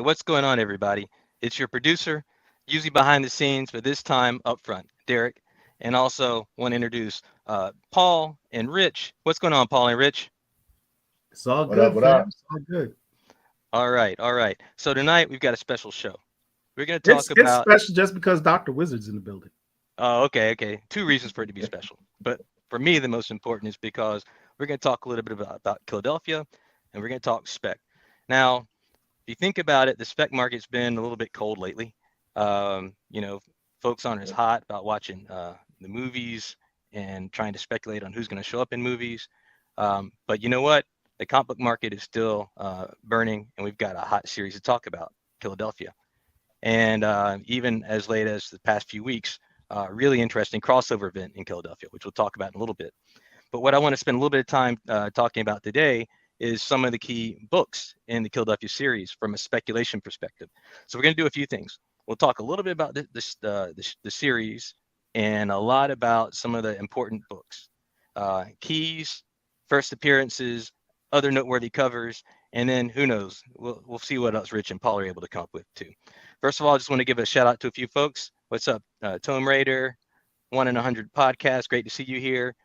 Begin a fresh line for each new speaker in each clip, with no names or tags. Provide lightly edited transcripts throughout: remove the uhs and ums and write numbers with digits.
what's going on, everybody? It's your producer, usually behind the scenes, but this time up front, Derek. And also want to introduce Paul and Rich. What's going on, Paul and Rich?
It's all
What up?
good,
What
fam.
up?
It's all good.
All right, all right. So tonight we've got a special show. We're going to talk
It's
about.
special just because Dr. Wizard's in the building.
Oh, okay, okay. Two reasons for it to be special. But for me, the most important is because we're going to talk a little bit about Killadelphia and we're going to talk Spec. Now, if you think about it, the spec market's been a little bit cold lately. You know, folks aren't as hot about watching the movies and trying to speculate on who's going to show up in movies. But you know what? The comic book market is still burning, and we've got a hot series to talk about, Killadelphia. And even as late as the past few weeks, really interesting crossover event in Killadelphia, which we'll talk about in a little bit. But what I want to spend a little bit of time talking about today is some of the key books in the Killadelphia series from a speculation perspective. So we're going to do a few things. We'll talk a little bit about the series and a lot about some of the important books, keys, first appearances, other noteworthy covers, and then who knows, we'll see what else Rich and Paul are able to come up with too. First of all, I just want to give a shout out to a few folks. What's up, Tome Raider, 1 in 100 podcast. Great to see you here.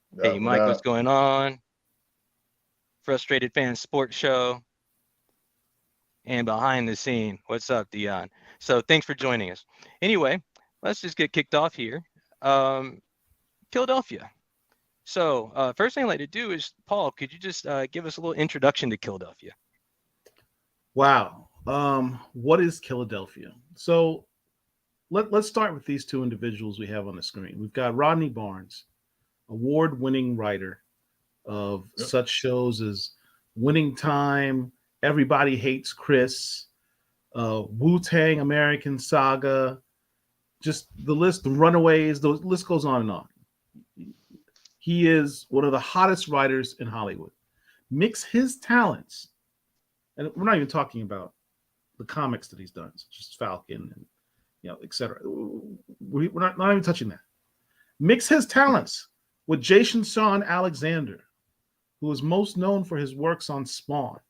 What
Hey,
up? What
Mike, what's
up?
going on? Frustrated Fan Sports Show, and behind the scene. What's up, Dion? So thanks for joining us. Anyway, let's just get kicked off here. Killadelphia. So first thing I'd like to do is, Paul, could you just give us a little introduction to Killadelphia?
Wow. What is Killadelphia? So let's start with these two individuals we have on the screen. We've got Rodney Barnes, award-winning writer of
Yep.
such shows as Winning Time, Everybody Hates Chris, Wu-Tang American Saga, just the list, the Runaways, the list goes on and on. He is one of the hottest writers in Hollywood. Mix his talents, and we're not even talking about the comics that he's done, such as Falcon and etc. We're not even touching that. Mix his talents with Jason Shawn Alexander, who is most known for his works on Spawn,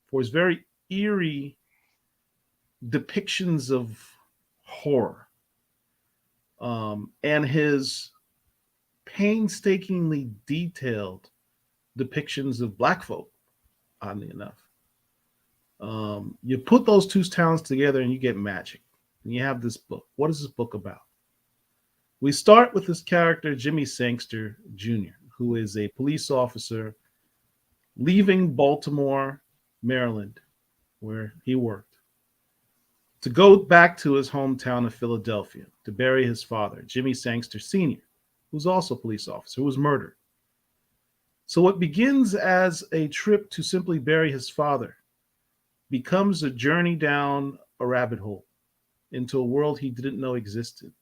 for his very eerie depictions of horror, and his painstakingly detailed depictions of black folk, oddly enough. You put those two talents together and you get magic. And you have this book. What is this book about? We start with this character, Jimmy Sangster Jr., who is a police officer leaving Baltimore, Maryland, where he worked, to go back to his hometown of Philadelphia to bury his father, Jimmy Sangster Sr., who's also a police officer, who was murdered. So what begins as a trip to simply bury his father becomes a journey down a rabbit hole into a world he didn't know existed,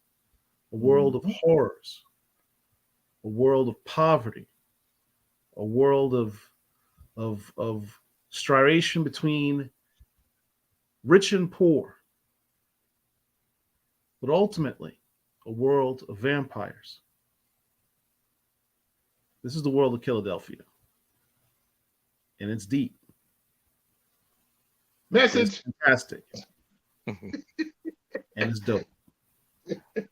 a world of horrors, a world of poverty, a world of striation between rich and poor, but ultimately a world of vampires. This is the world of Killadelphia, and it's deep. It's
Message.
fantastic, and it's dope.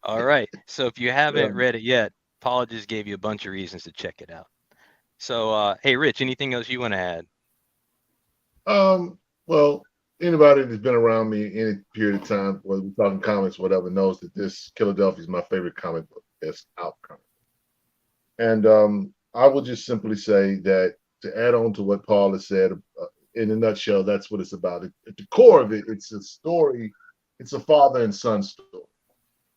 All right. So if you haven't
Yeah.
read it yet, Paul just gave you a bunch of reasons to check it out. So, hey, Rich, anything else you want to add?
Well, anybody that's been around me any period of time, whether we're talking comics, whatever, knows that this Killadelphia is my favorite comic book that's out currently. And I will just simply say that to add on to what Paul has said, in a nutshell, that's what it's about. At the core of it, it's a story. It's a father and son story,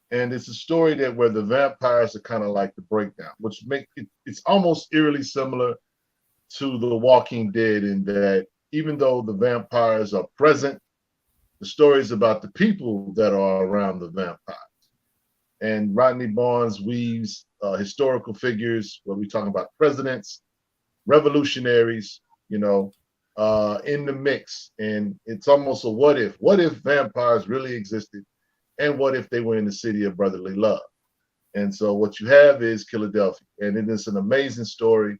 and it's a story that where the vampires are kind of like the breakdown, which make it. It's almost eerily similar to The Walking Dead in that even though the vampires are present, the story is about the people that are around the vampires. And Rodney Barnes weaves historical figures where we're talking about presidents, revolutionaries, in the mix. And it's almost a what if. What if vampires really existed? And what if they were in the city of brotherly love? And so what you have is Killadelphia. And it is an amazing story.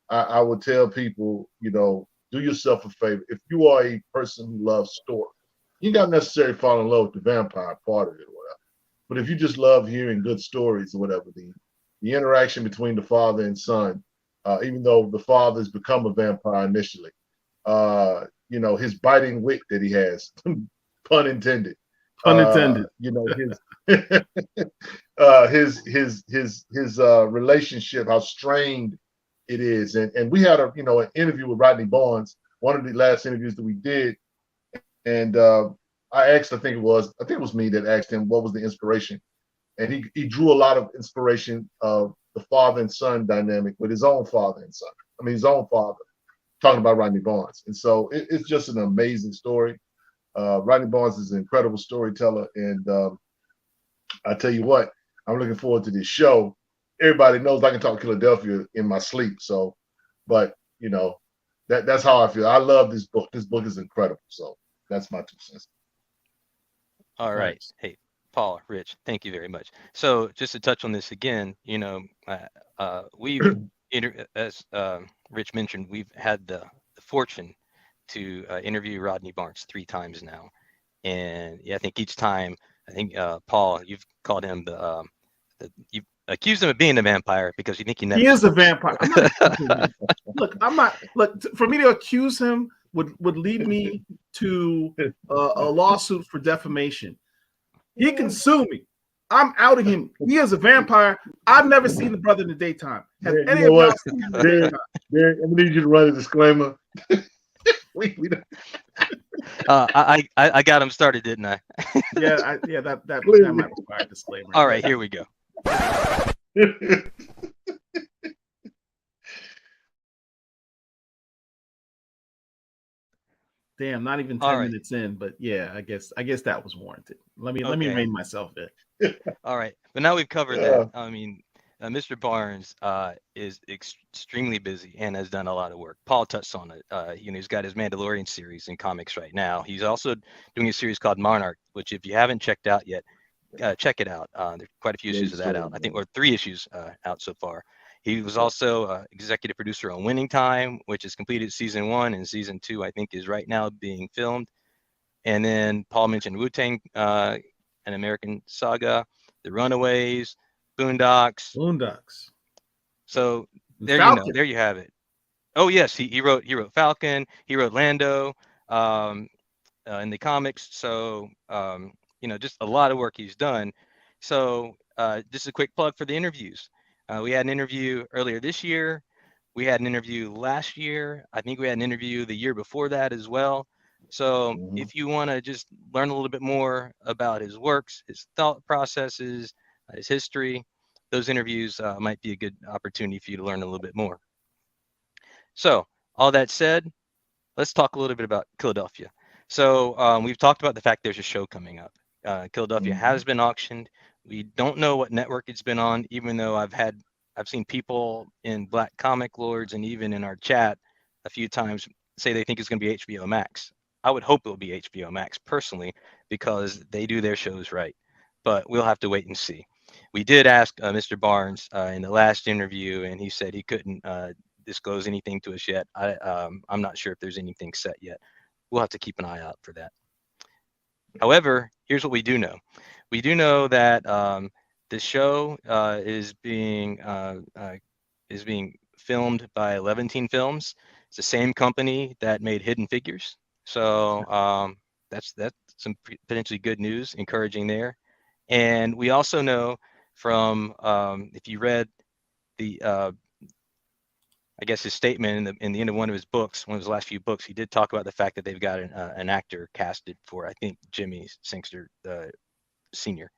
I would tell people, do yourself a favor. If you are a person who loves stories, You don't necessarily fall in love with the vampire part of it or whatever. But if you just love hearing good stories or whatever, the interaction between the father and son, even though the father's become a vampire initially, his biting wit that he has, pun intended.
Pun intended.
His relationship, how strained it is, and we had an interview with Rodney Barnes, one of the last interviews that we did, and I asked, I think it was me that asked him what was the inspiration, and he drew a lot of inspiration of the father and son dynamic with his own father and son. I mean, his own father, talking about Rodney Barnes, and so it's just an amazing story. Rodney Barnes is an incredible storyteller, and I tell you what, I'm looking forward to this show. Everybody knows I can talk Killadelphia in my sleep, so, but that's how I feel. I love this book. This book is incredible. So that's my 2 cents.
All right.
Nice.
Hey, Paul, Rich, thank you very much. So just to touch on this again, we've, as Rich mentioned, we've had the fortune to interview Rodney Barnes 3 times now. And yeah, I think each time, Paul, you've called him you accused him of being a vampire because you think you never.
He is a vampire. Look, for me to accuse him would lead me to a lawsuit for defamation. He can sue me. I'm outing him. He is a vampire. I've never seen the brother in the daytime. Have any of y'all seen him in the daytime?
I'm gonna need you to write a disclaimer.
I got him started, didn't I?
that might require a disclaimer.
All right, here we go.
Damn, not even 10 minutes in, but yeah, I guess that was warranted. Let me rein myself in.
All right, but now we've covered that. I mean, Mr. Barnes is extremely busy and has done a lot of work. Paul touched on it. He's got his Mandalorian series in comics right now. He's also doing a series called Monarch, which if you haven't checked out yet, check it out. There's quite a few issues of that out. I think, or 3 issues out so far. He was also executive producer on Winning Time, which has completed season 1, and season 2, I think, is right now being filmed. And then Paul mentioned Wu-Tang, An American Saga, The Runaways, Boondocks. So there you have it. Oh yes, he wrote Falcon. He wrote Lando in the comics. So just a lot of work he's done. So just a quick plug for the interviews. We had an interview earlier this year. We had an interview last year. I think we had an interview the year before that as well. So if you want to just learn a little bit more about his works, his thought processes, his history, those interviews might be a good opportunity for you to learn a little bit more. So all that said, let's talk a little bit about Killadelphia. So we've talked about the fact there's a show coming up. Killadelphia has been auctioned. We don't know what network it's been on, even though I've seen people in Black Comic Lords and even in our chat a few times say they think it's going to be HBO Max. I would hope it will be HBO Max personally, because they do their shows right, but we'll have to wait and see. We did ask Mr. Barnes in the last interview, and he said he couldn't disclose anything to us yet. I'm not sure if there's anything set yet. We'll have to keep an eye out for that. However, here's what we do know. We do know that the show is being filmed by 11 Films. It's the same company that made Hidden Figures. So that's some potentially good news, encouraging there. And we also know from if you read the I guess his statement in the end of one of his books, one of his last few books, he did talk about the fact that they've got an actor casted for, I think, Jimmy Sangster Sr.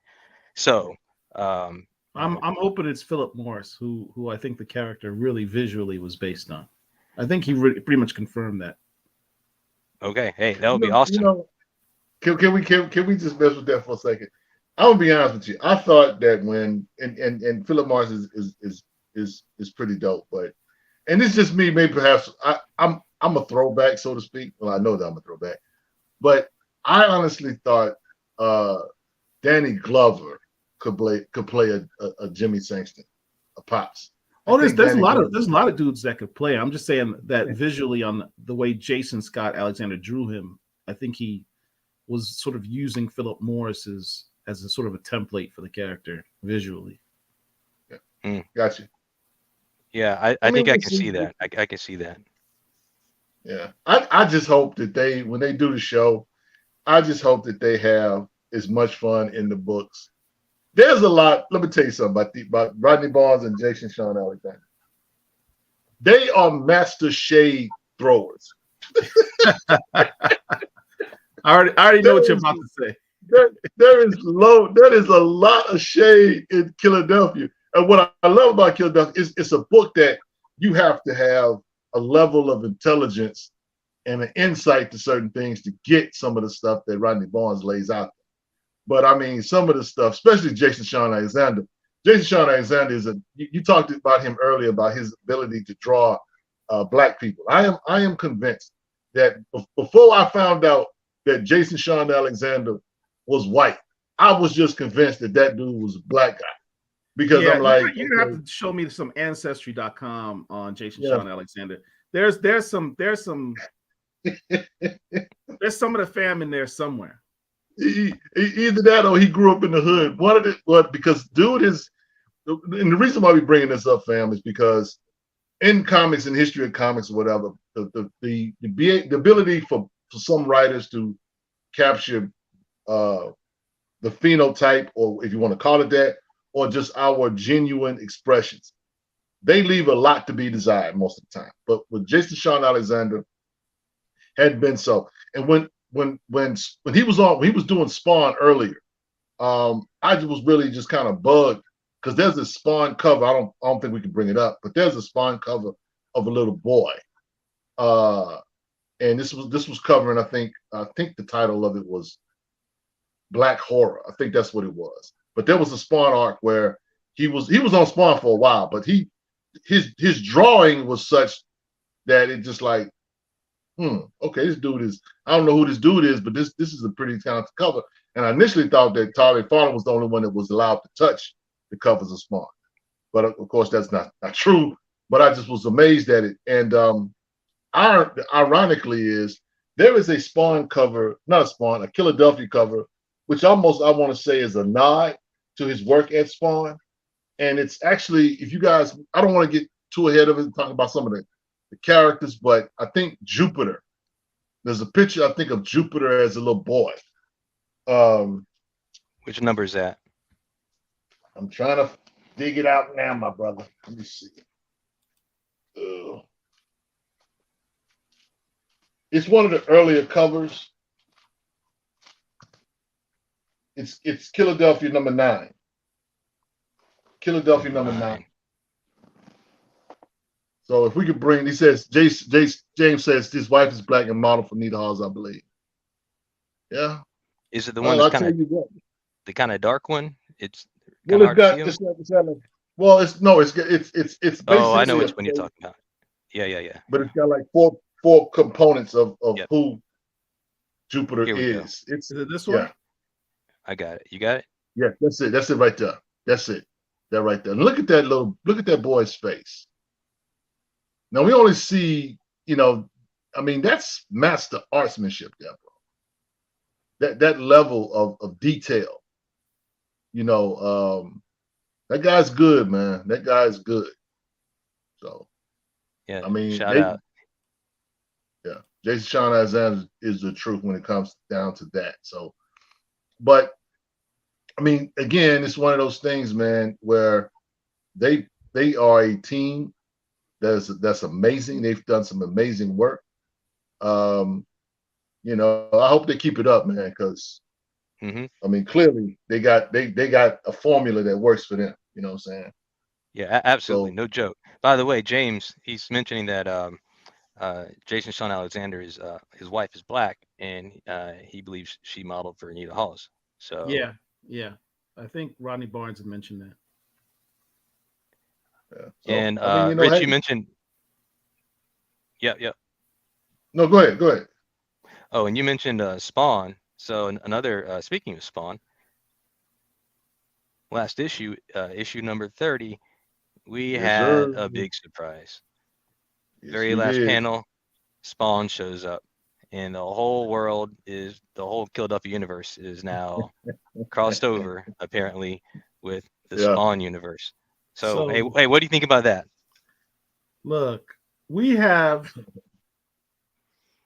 So
I'm hoping it's Philip Morris, who I think the character really visually was based on. I think he pretty much confirmed that.
Okay, hey, that would be awesome.
Can we just mess with that for a second? I'm gonna be honest with you. I thought that when and Philip Morris is pretty dope, but and it's just me. Maybe perhaps I'm a throwback, so to speak. Well, I know that I'm a throwback, but I honestly thought Danny Glover could play a Jimmy Sangster, a Pops.
Oh, there's a lot of dudes that could play. I'm just saying that visually, on the way Jason Scott Alexander drew him, I think he was sort of using Philip Morris as a sort of a template for the character visually.
Gotcha.
Yeah, I think I can see that. I can see that.
Yeah. I just hope that they, when they do the show, I just hope that they have as much fun in the books. There's a lot. Let me tell you something about Rodney Barnes and Jason Shawn Alexander. They are master shade throwers.
I already know what you're about to say.
There is a lot of shade in Killadelphia. And what I love about Killadelphia is it's a book that you have to have a level of intelligence and an insight to certain things to get some of the stuff that Rodney Barnes lays out there. But I mean, some of the stuff, especially Jason Shawn Alexander. Jason Shawn Alexander is you talked about him earlier about his ability to draw black people. I am convinced that before I found out that Jason Shawn Alexander was white, I was just convinced that dude was a black guy. Because I'm like,
you're gonna have to show me some ancestry.com on Jason Shawn Alexander. There's some there's some of the fam in there somewhere.
Either that or he grew up in the hood. One of the because dude is, and the reason why we bringing this up, fam, is because in comics and history of comics or whatever, the ability for some writers to capture the phenotype, or if you want to call it that, or just our genuine expressions, they leave a lot to be desired most of the time. But with Jason Shawn Alexander, had been so. And when he was doing Spawn earlier, I was really just kind of bugged because there's a Spawn cover. I don't think we can bring it up, but there's a Spawn cover of a little boy, and this was covering. I think the title of it was Black Horror. I think that's what it was. But there was a Spawn arc where he was on Spawn for a while, but his drawing was such that it just like, okay, this dude is, I don't know who this dude is, but this is a pretty talented cover. And I initially thought that Todd McFarlane was the only one that was allowed to touch the covers of Spawn. But of course, that's not true. But I just was amazed at it. And ironically is there is a Spawn cover, not a Spawn, a Killadelphia cover, which almost I want to say is a nod to his work at Spawn. And it's actually, if you guys, I don't want to get too ahead of it and talk about some of the characters, but I think Jupiter, there's a picture, I think, of Jupiter as a little boy.
Which number is that?
I'm trying to dig it out now, my brother. Let me see. It's one of the earlier covers. It's Killadelphia number 9. Killadelphia number 9. So if we could bring, he says, James says his wife is black and model for Nita Halls, I believe. Yeah.
Is it the one that's kind of the kind of dark one? It's
well, it's got well, it's no, it's basically.
Oh, I know which one you're talking about. Yeah.
But it's got like four components of who Jupiter is.
Is it this one?
Yeah.
I got it. You got it?
Yeah, that's it. That's it right there. That's it. That right there. And look at that boy's face. Now we only see, I mean, that's master artsmanship there, bro. That level of detail, that guy's good, man. That guy's good. So,
yeah,
I mean,
shout out.
Yeah, Jason Shawn Alexander is the truth when it comes down to that. So, but I mean, again, it's one of those things, man, where they are a team that's amazing. They've done some amazing work. I hope they keep it up, man, because I mean, clearly they got a formula that works for them. You know what I'm saying?
Yeah, absolutely, no joke. By the way, James, he's mentioning that Jason Shawn Alexander is his wife is black, and he believes she modeled for Anita Halls. So
yeah, I think Rodney Barnes had mentioned that.
Yeah. So,
and
I mean,
Rich, you mentioned. Yeah.
No, go ahead.
Oh, and you mentioned Spawn. So another speaking of Spawn, last issue, issue number 30, we had a big surprise.
Yes,
Very last panel, Spawn shows up, and the whole world is the whole Killadelphia universe is now crossed over apparently with the
Yeah.
Spawn universe. So,
So
hey, what do you think about that?
look, we have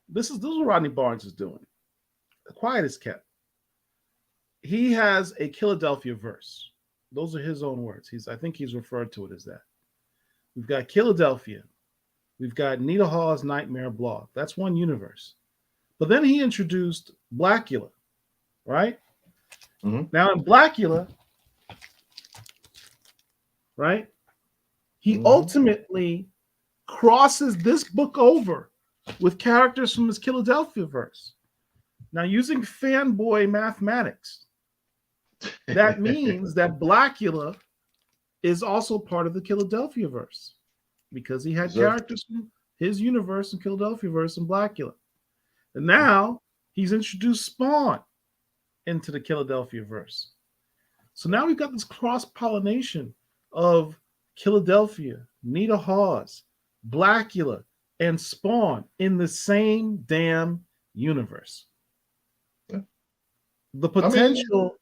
this is what Rodney Barnes is doing. Quiet as kept. He has a Killadelphia verse. Those are his own words. I think he's referred to it as that. We've got Killadelphia. We've got Nita Hall's Nightmare blog. That's one universe. But then he introduced Blackula, right?
Mm-hmm.
Now in Blackula, right, he ultimately crosses this book over with characters from his Killadelphia verse. Now, using fanboy mathematics, that means that Blackula is also part of the Killadelphia verse because he had characters from his universe and Killadelphia verse and Blackula. And now he's introduced Spawn into the Killadelphia verse. So now we've got this cross-pollination of Killadelphia, Nita Hawes, Blackula, and Spawn in the same damn universe.
Yeah.
The potential,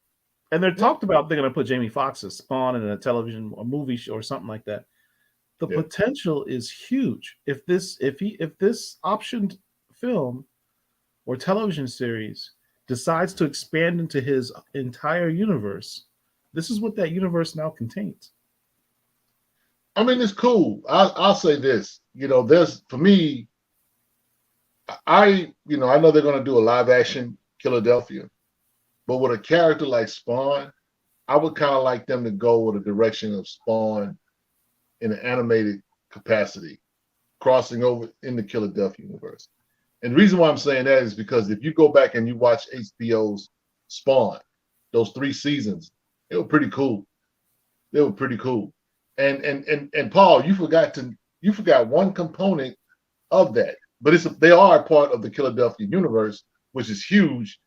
and they're talked about they're going to put Jamie Foxx's Spawn in a television or movie show or something like that. The potential is huge. If this optioned film or television series decides to expand into his entire universe, this is what that universe now contains.
I mean, it's cool. I'll say this. There's, for me, I know they're going to do a live action Killadelphia, but with a character like Spawn, I would kind of like them to go with a direction of Spawn in an animated capacity, crossing over in the Killadelphia universe. And the reason why I'm saying that is because if you go back and you watch HBO's Spawn, those 3 seasons, they were pretty cool. And Paul, you forgot one component of that, but they are a part of the Killadelphia universe, which is huge.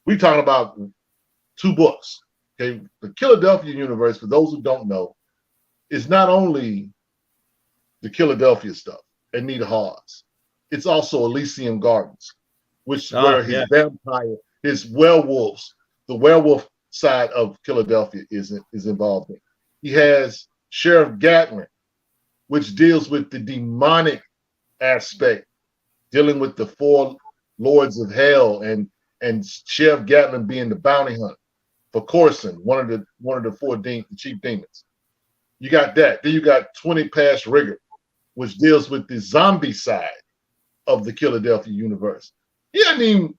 We're talking about 2 books. Okay, the Killadelphia universe, for those who don't know, is not only the Killadelphia stuff and Nita Hawes. It's also Elysium Gardens, which where his vampire, his werewolves, the werewolf side of Killadelphia is involved in. He has Sheriff Gatlin, which deals with the demonic aspect, dealing with the 4 lords of hell, and Sheriff Gatlin being the bounty hunter for Corson, one of the 4 chief demons. You got that. Then you got 20 Past Rigor, which deals with the zombie side of the Killadelphia universe. Yeah, I mean,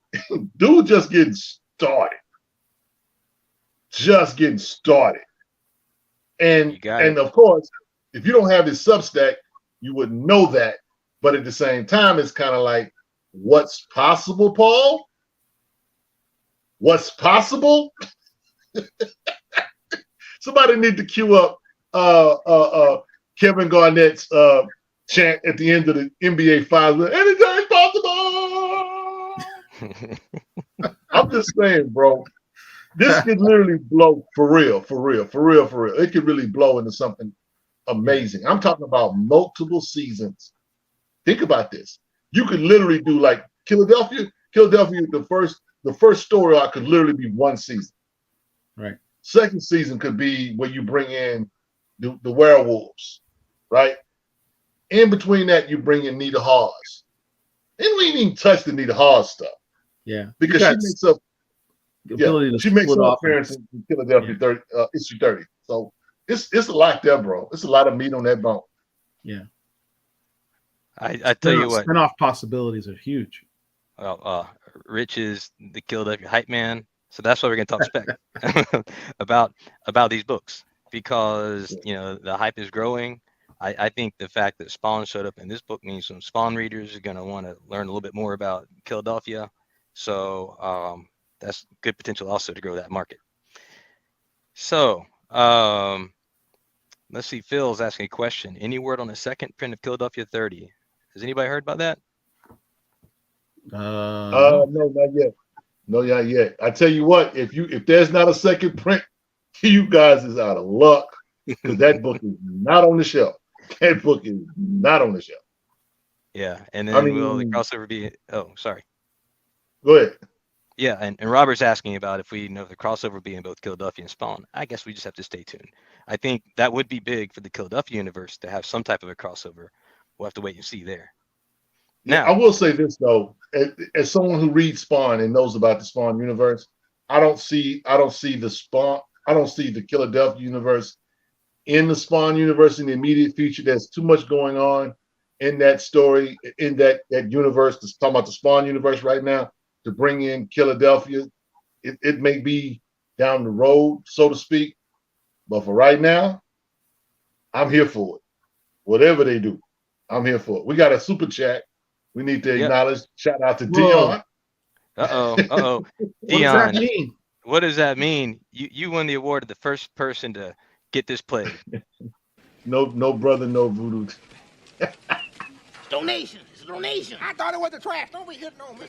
dude, just getting started. And of course, if you don't have his Substack, you wouldn't know that. But at the same time, it's kind of like, what's possible, Paul? What's possible? Somebody need to cue up Kevin Garnett's chant at the end of the NBA Finals. Anything's possible. I'm just saying, bro. This could literally blow for real. It could really blow into something amazing. I'm talking about multiple seasons. Think about this. You could literally do like Killadelphia, the first story arc could literally be 1 season.
Right.
Second season could be where you bring in the werewolves, right? In between that, you bring in Nita Hawes. And we ain't even touched the Nita Hawes stuff.
Yeah.
Because she makes an appearance in Killadelphia issue 30. So it's a lot there, bro. It's a lot of meat on that bone.
Yeah.
I tell you what.
Spin-off possibilities are huge.
Well, Rich is the Killadelphia hype man. So that's why we're going to talk Spec about these books, because the hype is growing. I think the fact that Spawn showed up in this book means some Spawn readers are going to want to learn a little bit more about Killadelphia. So that's good potential also to grow that market. So let's see. Phil's asking a question. Any word on the second print of Killadelphia 30? Has anybody heard about that?
No, not yet. No, not yet. I tell you what, if there's not a second print, you guys is out of luck, because that book is not on the shelf. That book is not on the shelf.
Yeah, and then will the crossover be? Oh, sorry.
Go ahead.
Yeah, and Robert's asking about if we know the crossover being both Killadelphia and Spawn. I guess we just have to stay tuned. I think that would be big for the Killadelphia universe to have some type of a crossover. We'll have to wait and see there.
Yeah, I
Now,
will say this though, as someone who reads Spawn and knows about the Spawn universe, I don't see the Spawn, I don't see the Killadelphia universe in the Spawn universe in the immediate future. There's too much going on in that story, in that universe. That's talking about the Spawn universe right now to bring in Killadelphia. It may be down the road, so to speak, but for right now, I'm here for it. Whatever they do, I'm here for it. We got a super chat. We need to
yep.
acknowledge. Shout out to
Whoa.
Dion.
Uh-oh.
What does that
Dion,
mean?
what does that mean? You won the award of the first person to get this played.
No brother, no voodoo.
Donation. It's a donation. I thought it was the trash. Don't be hitting on me.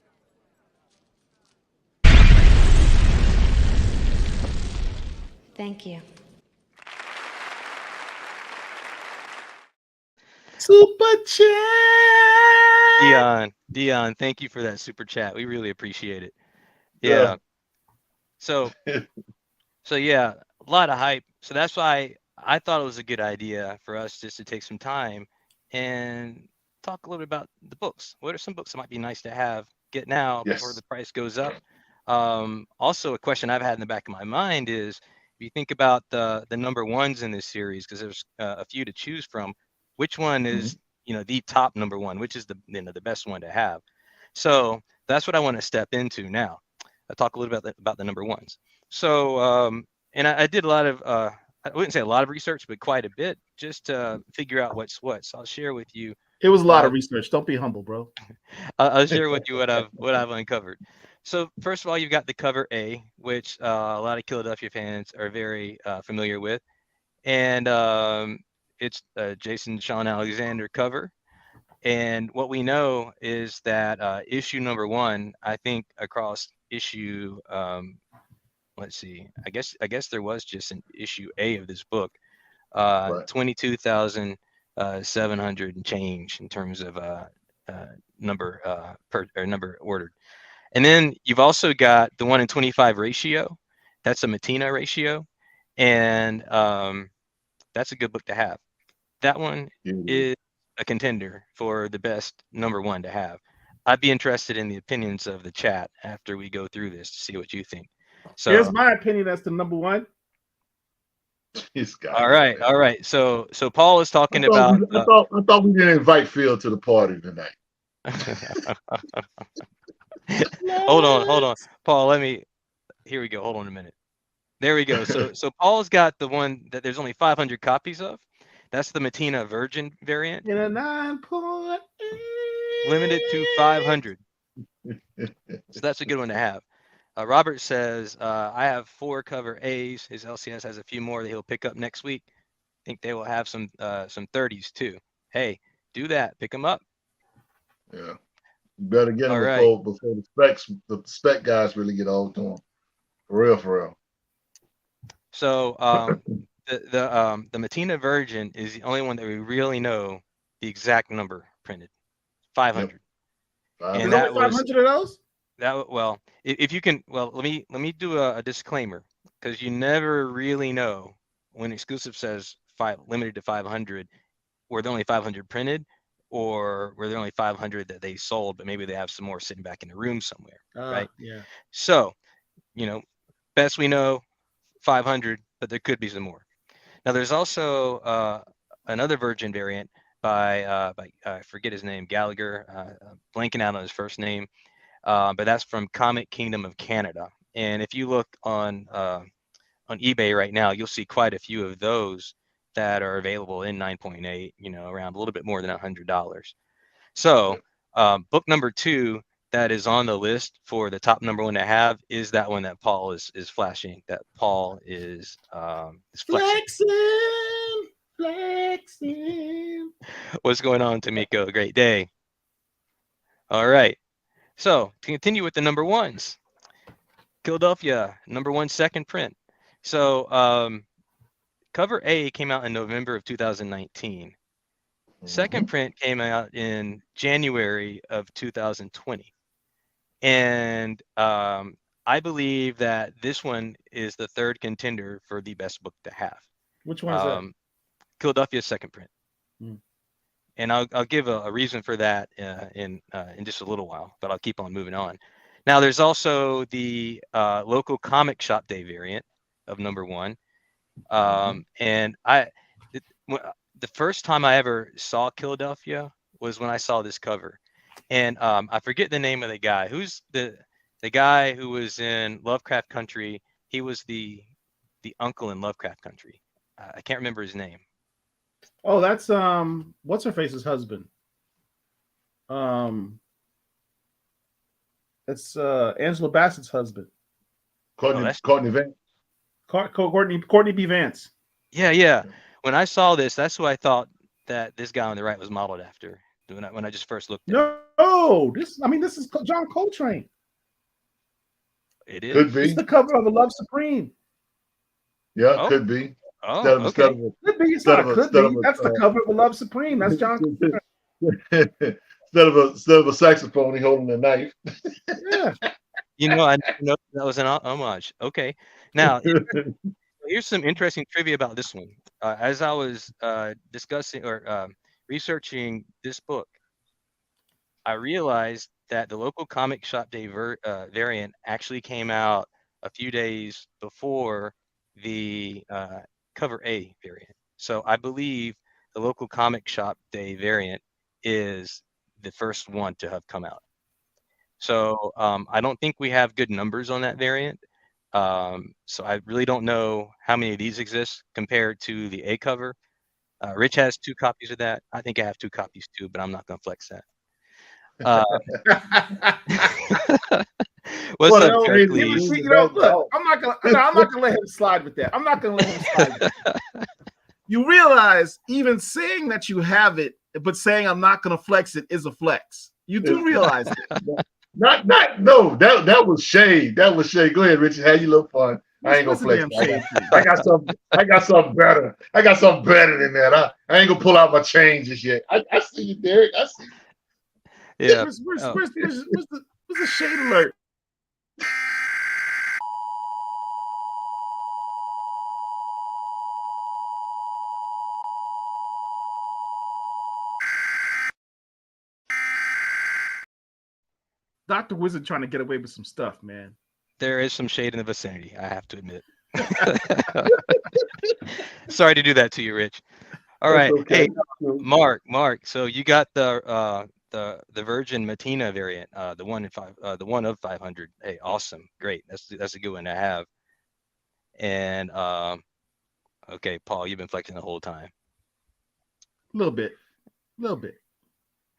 Thank you.
Super chat.
Dion, thank you for that super chat. We really appreciate it. Yeah. So yeah, a lot of hype. So that's why I thought it was a good idea for us just to take some time and talk a little bit about the books. What are some books that might be nice to have get now before
Yes.
the price goes up? Also, a question I've had in the back of my mind is, if you think about the number ones in this series, because there's a few to choose from, which one is the top number one, which is the best one to have? So that's what I want to step into now. I'll talk a little bit about the number ones. So and I did a lot of I wouldn't say a lot of research, but quite a bit, just to figure out what's what. So I'll share with you.
It was a lot of research. Don't be humble, bro.
I'll share with you what I've uncovered. So first of all, you've got the cover A, which a lot of Killadelphia fans are very familiar with, and it's Jason Shawn Alexander cover. And what we know is that issue number one, I think across issue, let's see, I guess there was just an issue A of this book,
Right.
22,700 and change in terms of number number ordered. And then you've also got the 1 in 25 ratio. That's a Matina ratio, and that's a good book to have. That one is a contender for the best number one to have. I'd be interested in the opinions of the chat after we go through this to see what you think. So
here's my opinion as the number one.
All right. So Paul is talking about.
I thought we didn't invite Phil to the party tonight.
Hold on, Paul. Here we go. Hold on a minute. There we go. So Paul's got the one that there's only 500 copies of. That's the Matina Virgin variant.
In a 9.8.
Limited to 500. So that's a good one to have. Robert says, I have 4 cover A's. His LCS has a few more that he'll pick up next week. I think they will have some 30s too. Hey, do that. Pick them up.
Yeah. You better get them before the spec guys really get hold to them. For real.
So the Matina Virgin is the only one that we really know the exact number printed. 500.
Yep.
And
that was 500 of those?
Well, if you can, let me do a disclaimer, because you never really know when exclusive says limited to 500, were there only 500 printed, or were there only 500 that they sold, but maybe they have some more sitting back in the room somewhere, right?
Yeah.
So, best we know, 500, but there could be some more. Now, there's also another Virgin variant by I forget his name, Gallagher, blanking out on his first name. But that's from Comic Kingdom of Canada. And if you look on eBay right now, you'll see quite a few of those that are available in 9.8, around a little bit more than $100. So book number 2 that is on the list for the top number one to have is that one that Paul is flashing, that Paul is flexing. What's going on, Tamiko? Great day. All right. So to continue with the number ones, Killadelphia, number one, second print. So cover A came out in November of 2019. Second print came out in January of 2020. And I believe that this one is the third contender for the best book to have.
Which one is that?
Killadelphia's second print.
Hmm.
And I'll give a reason for that in just a little while, but I'll keep on moving on. Now, there's also the local comic shop day variant of number 1. And the first time I ever saw Killadelphia was when I saw this cover. And I forget the name of the guy. Who's the guy who was in Lovecraft Country? He was the uncle in Lovecraft Country. I can't remember his name.
Oh, that's what's her face's husband. That's Angela Bassett's husband.
Courtney Vance.
Courtney B. Vance.
Yeah. When I saw this, that's who I thought that this guy on the right was modeled after. When I just first looked at it.
No, this is John Coltrane.
It is.
Could be.
It's the cover of A Love Supreme.
Yeah, could be.
Oh,
Instead
okay.
Could be. It's not could be. That's the cover of A Love Supreme. That's John Coltrane.
Instead of a saxophone, he holding a knife.
Yeah.
I didn't know that was an homage. Okay. Now, here's some interesting trivia about this one. As I was discussing or researching this book, I realized that the local comic shop day variant actually came out a few days before the cover A variant. So I believe the local comic shop day variant is the first one to have come out. So I don't think we have good numbers on that variant. So I really don't know how many of these exist compared to the A cover. Rich has 2 copies of that. I think I have 2 copies too, but I'm not going to flex that. What's up, Jerry?
Look, I'm not gonna let him slide with that. I'm not gonna let him slide with that. You realize even saying that you have it, but saying I'm not gonna flex it is a flex. You do realize that.
No, that was shade. That was shade. Go ahead, Richard. Have you look fun. I ain't gonna flex. I got something better. I got something better than that. I ain't gonna pull out my changes yet. I see you, Derek. I see you.
Yeah.
Where's the shade alert? Dr. Wizard trying to get away with some stuff, man.
There is some shade in the vicinity, I have to admit. Sorry to do that to you, Rich. All right. Okay. Hey, Mark. So you got the Virgin Matina variant, the 1 of 500. Hey, awesome, great. That's a good one to have. And okay, Paul, you've been flexing the whole time.
A little bit.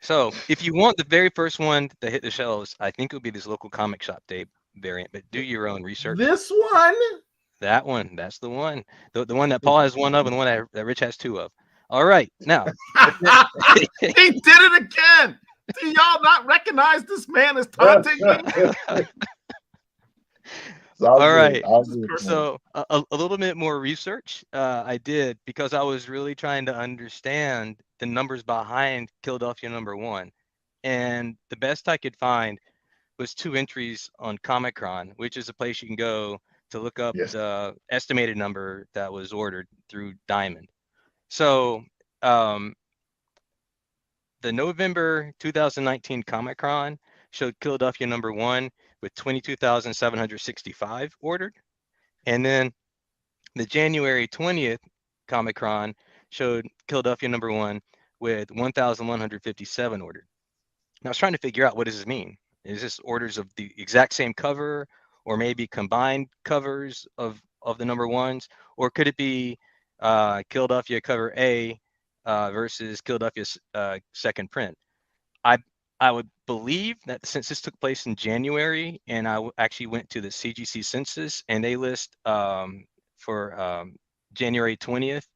So if you want the very first one to hit the shelves, I think it would be this local comic shop day variant, but do your own research.
This one?
That one. That's the one. The one that Paul has 1 of and the one that Rich has 2 of. All right. Now.
He did it again. Do y'all not recognize this man as taunting me?
All right. So a little bit more research I did because I was really trying to understand the numbers behind Killadelphia number 1. And the best I could find was 2 entries on Comicron, which is a place you can go to look up the estimated number that was ordered through Diamond. So the November 2019 Comicron showed Killadelphia number 1 with 22,765 ordered. And then the January 20th Comicron showed Killadelphia number 1 with 1,157 ordered. Now I was trying to figure out, what does this mean? Is this orders of the exact same cover, or maybe combined covers of the number 1s? Or could it be Killadelphia cover A versus Killadelphia's second print? I would believe that since this took place in January, and I actually went to the CGC census, and they list for January 20th,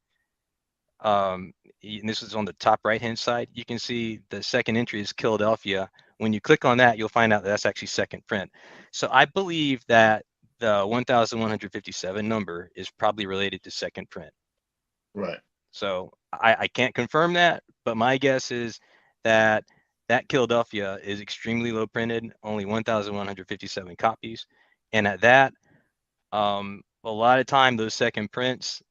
and this is on the top right-hand side, you can see the second entry is Killadelphia. When you click on that, you'll find out that that's actually second print. So I believe that the 1,157 number is probably related to second print.
Right.
So I can't confirm that, but my guess is that that Killadelphia is extremely low printed, only 1,157 copies. And at that, a lot of time those second prints,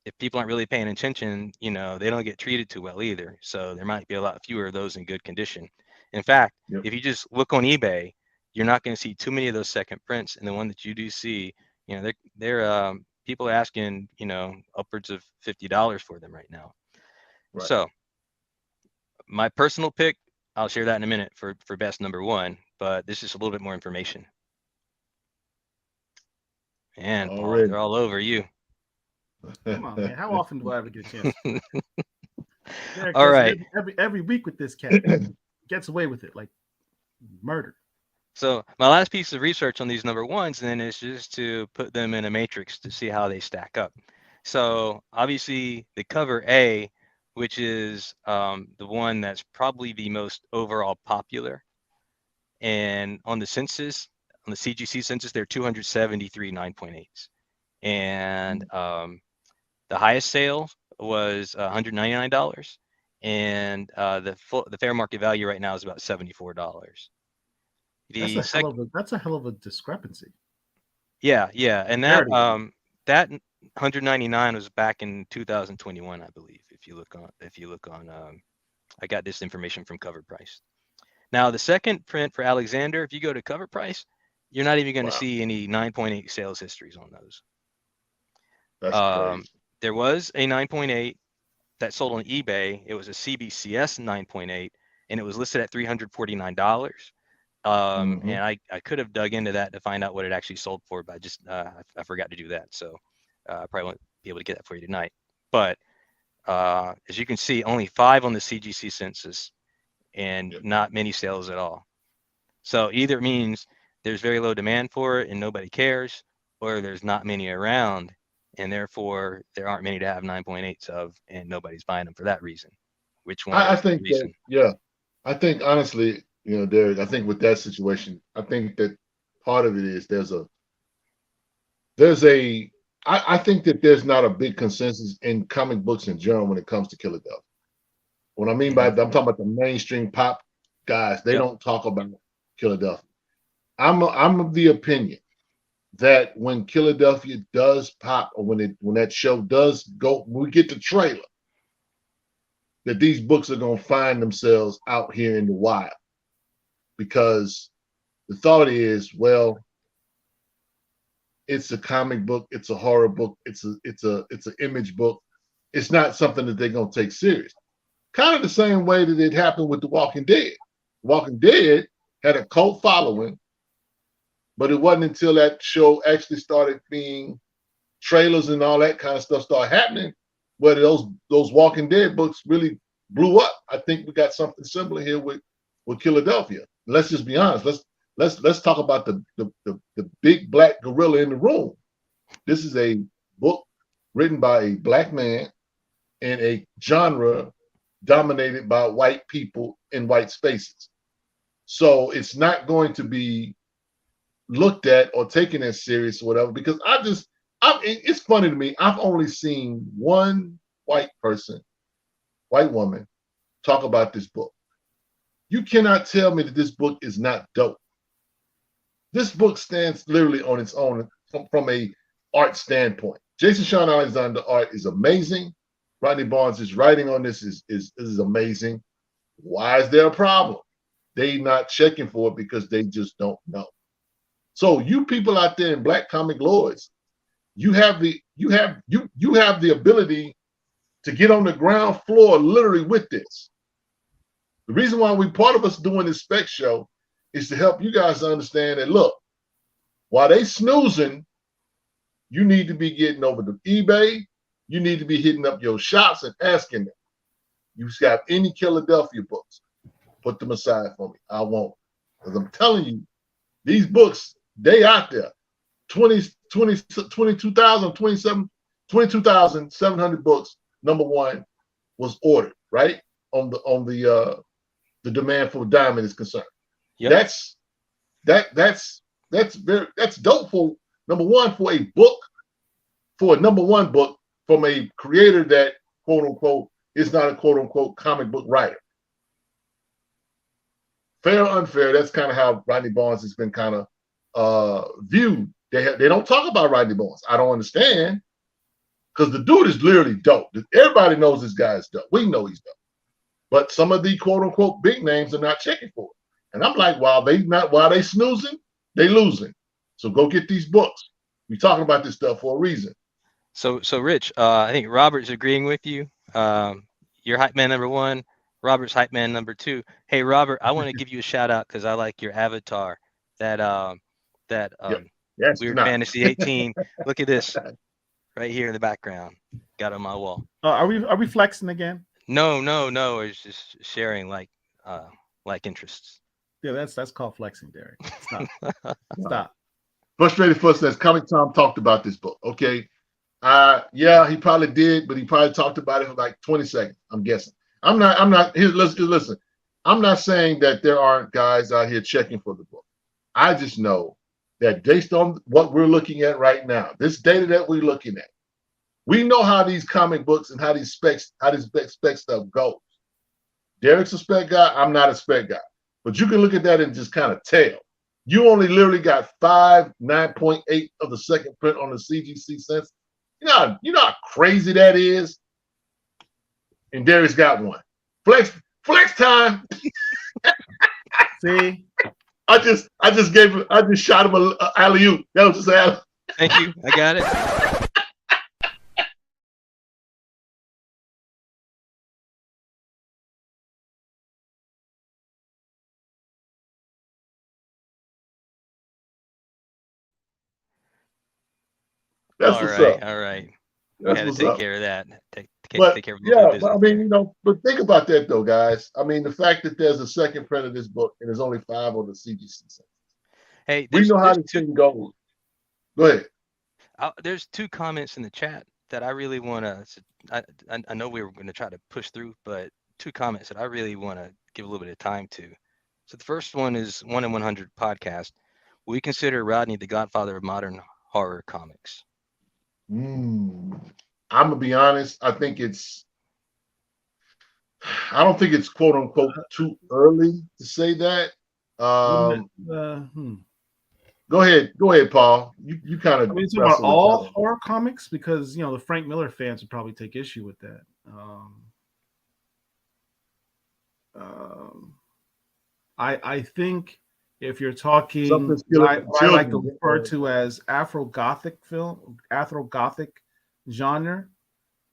if people aren't really paying attention, you know, they don't get treated too well either. So there might be a lot fewer of those in good condition. In fact,
Yep.
if you just look on eBay, you're not going to see too many of those second prints. And the one that you do see, you know, they're people are asking, you know, upwards of $50 for them right now.
Right.
So my personal pick, I'll share that in a minute for best number one, but this is a little bit more information. And Paul,
Already.
they're all over you.
Come on, man. How often do I ever get a chance? Derek
All
does
right.
it every week with this cat. Gets away with it like murder.
So my last piece of research on these number ones then is just to put them in a matrix to see how they stack up. So obviously the cover A, which is the one that's probably the most overall popular, and on the census, on the CGC census, they're 273 9.8s, and the highest sale was $199, and the fair market value right now is about $74.
That's a hell of a discrepancy.
Yeah, and that
Parity.
that 199 was back in 2021, I believe. If you look on, I got this information from Cover Price. Now the second print for Alexander, if you go to Cover Price, you're not even going to see any 9.8 sales histories on those.
That's crazy.
There was a 9.8 that sold on eBay. It was a CBCS 9.8, and it was listed at $349. And I could have dug into that to find out what it actually sold for, but I just I forgot to do that. So I probably won't be able to get that for you tonight. But as you can see, only 5 on the CGC census, and not many sales at all. So either it means there's very low demand for it and nobody cares, or there's not many around, and therefore there aren't many to have 9.8s of, and nobody's buying them for that reason. Which one?
I think that, I think honestly, you know, Derek, I think with that situation, I think that part of it is I think that there's not a big consensus in comic books in general when it comes to Killadelphia. What I mean by that, I'm talking about the mainstream pop guys. They don't talk about Killadelphia. I'm of the opinion that when Killadelphia does pop, or when that show does go, when we get the trailer, that these books are going to find themselves out here in the wild, because the thought is, well, it's a comic book, it's a horror book, it's an image book. It's not something that they're going to take serious. Kind of the same way that it happened with The Walking Dead. The Walking Dead had a cult following, but it wasn't until that show actually started being trailers and all that kind of stuff started happening where those Walking Dead books really blew up. I think we got something similar here with Killadelphia. Let's just be honest. Let's talk about the big black gorilla in the room. This is a book written by a black man in a genre dominated by white people in white spaces. So it's not going to be looked at or taken as serious or whatever, because it's funny to me. I've only seen one white woman talk about this book. You cannot tell me that this book is not dope. This book stands literally on its own from a art standpoint. Jason Shawn Alexander art is amazing. Rodney Barnes' writing on this is amazing. Why is there a problem? They not checking for it because they just don't know. So you people out there in black comic lords, you have the ability to get on the ground floor literally with this. The reason why part of us doing this Spec show is to help you guys understand that, look, while they snoozing, you need to be getting over to eBay. You need to be hitting up your shops and asking them, you got any Killadelphia books? Put them aside for me. I won't. Because I'm telling you, these books, they out there. 22,700 books, number one, was ordered, right? On the demand for Diamond is concerned. Yep. That's dope for number one, for a book, for a number one book from a creator that, quote unquote, is not a quote unquote comic book writer. fair or unfair, that's kind of how Rodney Barnes has been kind of viewed. They don't talk about Rodney Barnes. I don't understand, because the dude is literally dope. Everybody knows this guy is dope. We know he's dope. But some of the quote unquote big names are not checking for it. And I'm like, while they snoozing, they losing. So go get these books. We're talking about this stuff for a reason.
So Rich, I think Robert's agreeing with you. You're hype man number 1. Robert's hype man number 2. Hey Robert, I want to give you a shout out because I like your avatar. That
Yes,
Weird
not.
Fantasy 18. Look at this right here in the background. Got on my wall.
Are we flexing again?
No. It's just sharing like interests.
Yeah, that's called flexing, Derek. Stop. Stop.
Frustrated Fuss says Comic Tom talked about this book. Okay. Yeah, he probably did, but he probably talked about it for like 20 seconds, I'm guessing. I'm not here. Listen. I'm not saying that there aren't guys out here checking for the book. I just know that based on what we're looking at right now, this data that we're looking at, we know how these comic books and how these spec stuff goes. Derek's a spec guy. I'm not a spec guy. But you can look at that and just kind of tell. You only literally got 9.8 of the second print on the CGC census. You know how crazy that is? And Derek's got one. Flex time.
See?
I just shot him an alley-oop. That was just an alley-oop.
Thank you. I got it.
That's
All
what's
right.
up.
All right.
That's
Got to
what's
take
up.
care of that. Take
But
care of a
yeah,
little
but
business.
I mean, but think about that though, guys. I mean, the fact that there's a second print of this book and there's only 5 on the CGC census.
Hey,
We know how this thing goes. Go ahead.
There's 2 comments in the chat that I really want to. I know we were going to try to push through, but 2 comments that I really want to give a little bit of time to. So the first one is 1 in 100 podcast. We consider Rodney the godfather of modern horror comics.
I'm gonna be honest. I don't think it's quote unquote too early to say that. Go ahead, Paul. You kind of.
I mean, it's about all horror comics, because the Frank Miller fans would probably take issue with that. I think if you're talking what I like to refer to as Afro-Gothic genre,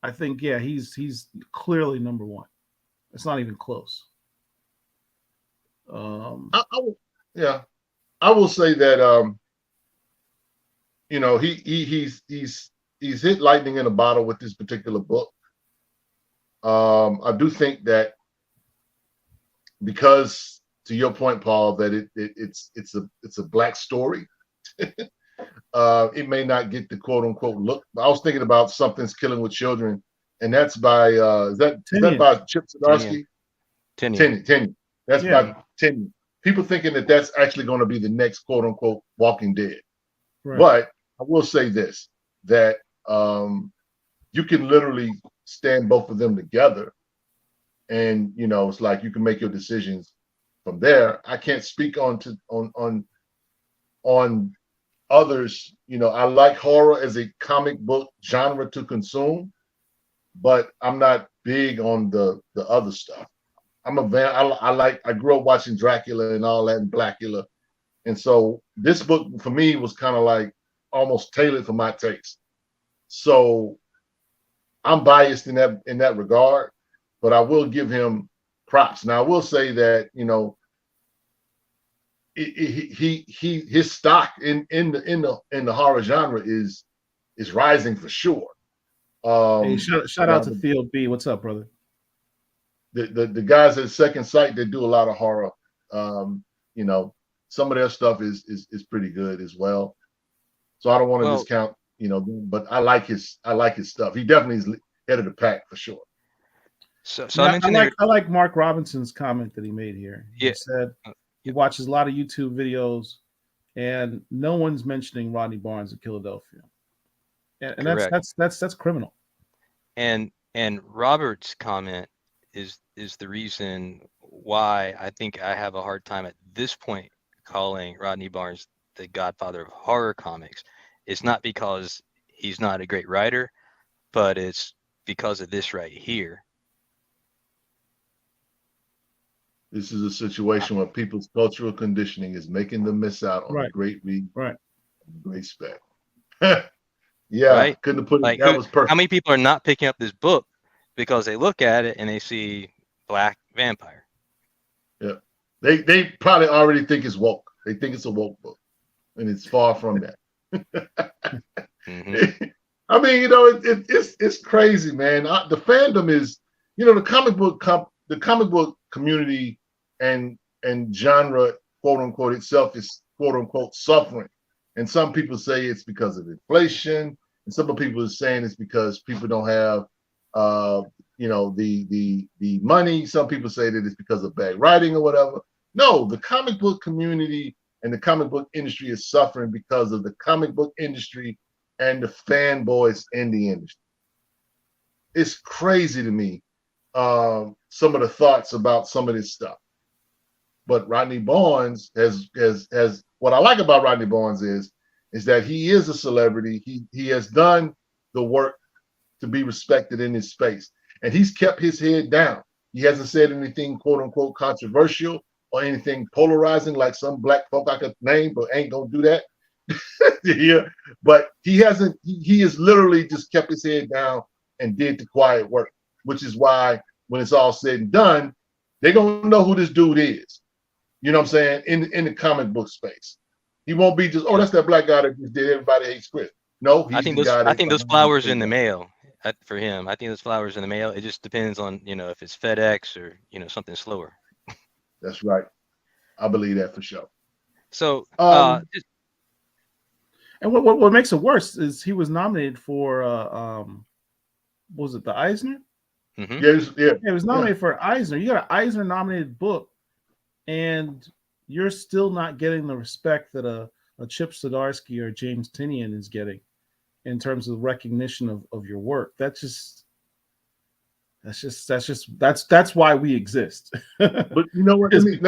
I think he's clearly number 1. It's not even close.
I will say that he's hit lightning in a bottle with this particular book. I do think that because, to your point, Paul, that it's a black story. It may not get the quote unquote look. I was thinking about Something's Killing with Children, and that's by is that by Chip Zdarsky? Tinian. That's by Tinian. People thinking that that's actually going to be the next quote unquote Walking Dead. Right. But I will say this, that you can literally stand both of them together, and it's like you can make your decisions from there. I can't speak on others. I like horror as a comic book genre to consume, but I'm not big on the other stuff. I grew up watching Dracula and all that, and Blackula, and so this book for me was kind of like almost tailored for my taste. So I'm biased in that regard, but I will give him props. Now I will say that his stock in the horror genre is rising for sure.
Hey, shout out to Field B. What's up, brother?
The guys at Second Sight, they do a lot of horror. Some of their stuff is pretty good as well. So I don't want to discount, but I like his stuff. He definitely is head of the pack for sure.
So I like Mark Robinson's comment that he made here. He said he watches a lot of YouTube videos, and no one's mentioning Rodney Barnes of Killadelphia, and that's criminal.
And Robert's comment is the reason why I think I have a hard time at this point calling Rodney Barnes the godfather of horror comics. It's not because he's not a great writer, but it's because of this right here.
This is a situation where people's cultural conditioning is making them miss out on a
Right.
great read,
Right.
great Spec. Yeah,
Right?
couldn't have put it.
Like,
That was perfect.
how many people are not picking up this book because they look at it and they see black vampire?
Yeah, they probably already think it's woke. They think it's a woke book, and it's far from that.
Mm-hmm.
I mean, you know, it's crazy, man. The fandom is, you know, the comic book community and genre, quote unquote, itself is quote unquote suffering. And some people say it's because of inflation, and some people are saying it's because people don't have, you know, the money. Some people say that it's because of bad writing or whatever. No, the comic book community and the comic book industry is suffering because of the comic book industry and the fanboys in the industry. It's crazy to me, some of the thoughts about some of this stuff. But Rodney Barnes has what I like about Rodney Barnes is that he is a celebrity. He has done the work to be respected in his space, and he's kept his head down. He hasn't said anything quote unquote controversial or anything polarizing like some black folk I could name, but ain't gonna do that. Yeah, but he hasn't. He has literally just kept his head down and did the quiet work, which is why when it's all said and done, they're gonna know who this dude is. You know what I'm saying? In the comic book space, he won't be just, oh, that's that black guy that just did Everybody Hates Chris. No, he's
I think
the guy.
I think those flowers in the mail for him. I think those flowers in the mail. It just depends on, you know, if it's FedEx or, you know, something slower.
That's right. I believe that for sure.
So,
And what makes it worse is he was nominated for what was it, the Eisner?
mm-hmm.
Yeah,
He was nominated for Eisner. You got an Eisner nominated book, and you're still not getting the respect that a Chip Zdarsky or James Tynion is getting in terms of recognition of your work. That's why we exist.
but you know what? Let me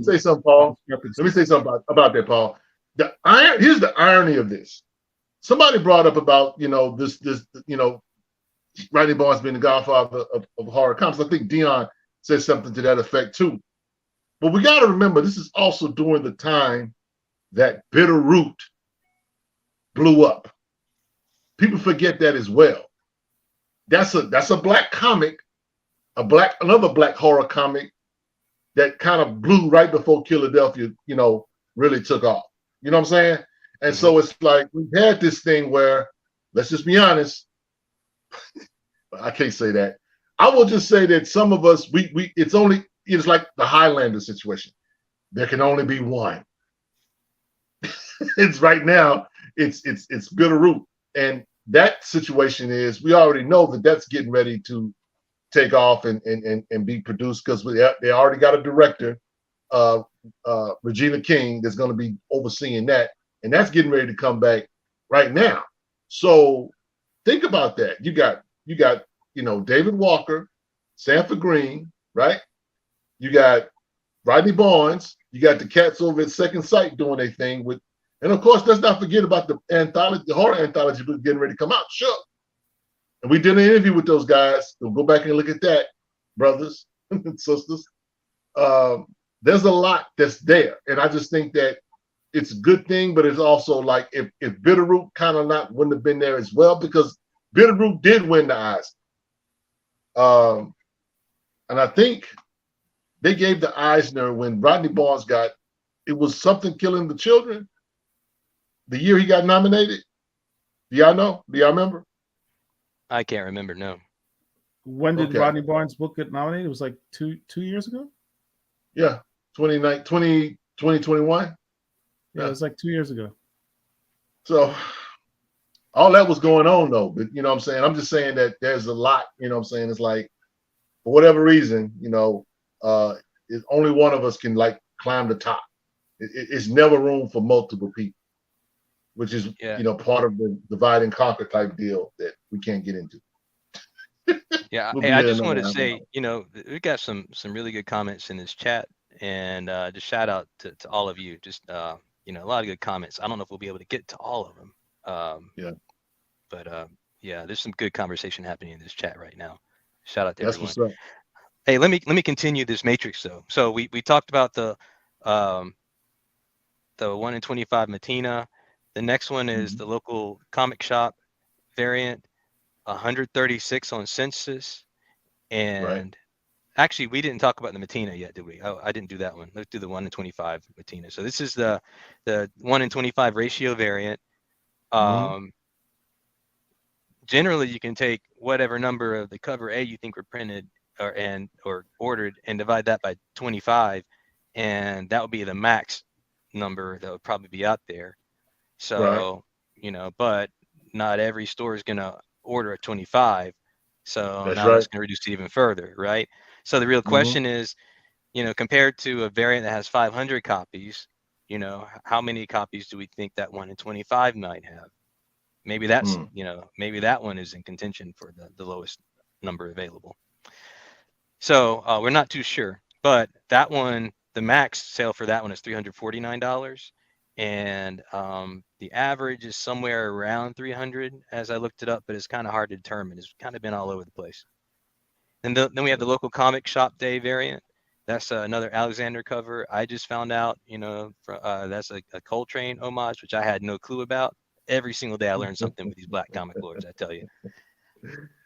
say something, Paul. Let me say something about that, Paul. Here's the irony of this. Somebody brought up about, you know, this you know, Rodney Barnes being the godfather of horror comics. I think Dion said something to that effect too. But we got to remember, this is also during the time that Bitterroot blew up. People forget that as well. That's a black comic, another black horror comic that kind of blew right before Killadelphia, you know, really took off. You know what I'm saying? And so it's like we've had this thing where, let's just be honest, I can't say that. I will just say that some of us, it's like the Highlander situation. There can only be one. It's right now, it's Bitterroot. And that situation is, we already know that that's getting ready to take off and be produced, because they already got a director, Regina King, that's going to be overseeing that, and that's getting ready to come back right now. So think about that. You got you know, David Walker, Sanford Green, right? You got Rodney Barnes. You got the cats over at Second Sight doing their thing with, and of course, let's not forget about the anthology, the horror anthology getting ready to come out. Sure. And we did an interview with those guys. So go back and look at that, brothers and sisters. There's a lot that's there. And I just think that it's a good thing, but it's also like if Bitterroot kind of wouldn't have been there as well, because Bitterroot did win the Eisner. And I think they gave the Eisner when Rodney Barnes got, it was Something Killing the Children, the year he got nominated. Do y'all know? Do y'all remember?
I can't remember. No.
When did Rodney Barnes' book get nominated? It was like two years ago?
Yeah, 2021.
Yeah, it was like 2 years ago.
So all that was going on though, but you know what I'm saying? I'm just saying that there's a lot, you know what I'm saying? It's like, for whatever reason, you know, it's only one of us can like climb the top. It's never room for multiple people, which is, you know, part of the divide and conquer type deal that we can't get into.
Yeah,
We'll
hey,
be
I
here
just
another
wanted to
hour.
say, we got some really good comments in this chat, and just shout out to all of you. Just a lot of good comments. I don't know if we'll be able to get to all of them.
Yeah.
But yeah, there's some good conversation happening in this chat right now. Shout out to
That's
everyone.
what's up.
Hey, let me continue this matrix though. So we talked about the 1 in 25 Matina. The next one is the local comic shop variant, 136 on census. And actually, we didn't talk about the Matina yet, did we? Oh, I didn't do that one. Let's do the 1 in 25 Matina. So this is the 1 in 25 ratio variant. Generally, you can take whatever number of the cover A you think were printed or ordered and divide that by 25, and that would be the max number that would probably be out there. So, but not every store is going to order a 25. So
That's
now
right.
that's going to reduce it even further, right? So the real question is, compared to a variant that has 500 copies, how many copies do we think that 1 in 25 might have? Maybe that's, maybe that one is in contention for the lowest number available. So we're not too sure, but that one, the max sale for that one is $349. And the average is somewhere around 300 as I looked it up, but it's kind of hard to determine. It's kind of been all over the place. And then we have the local comic shop day variant. That's another Alexander cover. I just found out, that's a Coltrane homage, which I had no clue about. Every single day I learn something with these black comic lords, I tell you.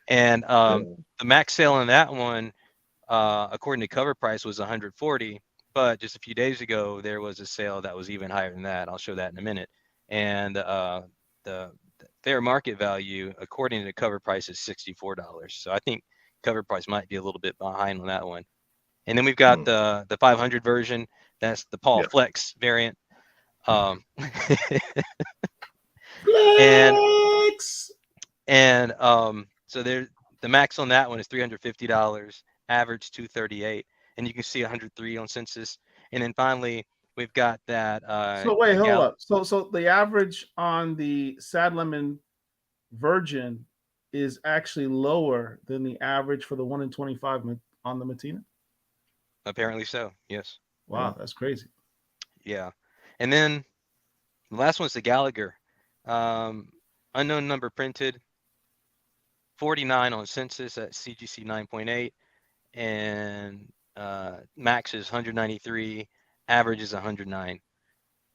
And the max sale on that one, according to cover price, was 140. But just a few days ago, there was a sale that was even higher than that. I'll show that in a minute. And the fair market value, according to the cover price, is $64. So I think cover price might be a little bit behind on that one. And then we've got the 500 version. That's the Paul Flex variant. And so there, the max on that one is $350, average $238, and you can see 103 on census. And then finally, we've got that.
So wait, hold up. So the average on the Sad Lemon Virgin is actually lower than the average for the 1 in 25 on the Matina.
Apparently so. Yes.
Wow, that's crazy.
Yeah, and then the last one's the Gallagher. Unknown number printed, 49 on census at CGC 9.8, and max is 193, average is 109.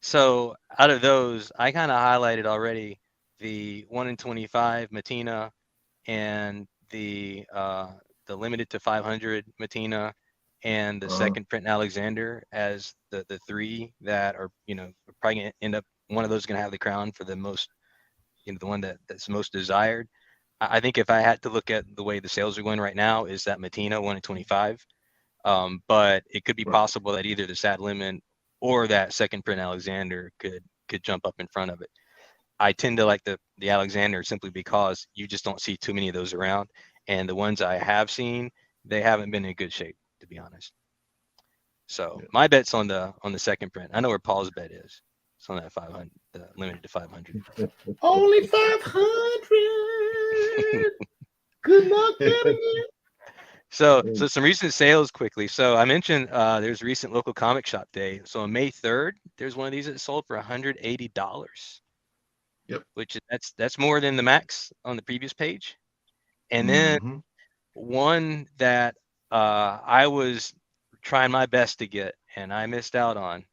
So out of those, I kind of highlighted already the 1 in 25 Matina and the limited to 500 Matina and the second print Alexander as the three that are, probably gonna end up, one of those is going to have the crown for the most, the one that's most desired. I think if I had to look at the way the sales are going right now, is that Matina 1 in 25. But it could be possible that either the Sad Lemon or that second print Alexander could jump up in front of it. I tend to like the Alexander simply because you just don't see too many of those around. And the ones I have seen, they haven't been in good shape, to be honest. So my bet's on the second print. I know where Paul's bet is. It's on that 500, limited to 500.
Only 500. Good luck getting it.
So some recent sales quickly. So I mentioned there's a recent local comic shop day. So on May 3rd, there's one of these that sold for $180.
Yep.
Which that's more than the max on the previous page. And then one that I was trying my best to get and I missed out on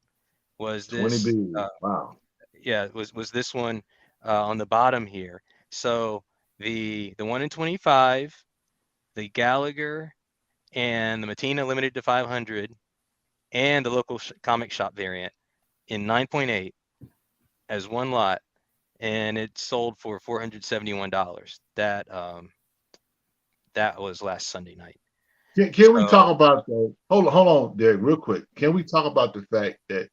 was this.
20B. Wow.
Yeah, was this one on the bottom here. So the 1 in 25, the Gallagher, and the Matina limited to 500, and the local comic shop variant in 9.8 as one lot, and it sold for $471. That was last Sunday night.
Can we talk about that? Hold on, Derek, real quick. Can we talk about the fact that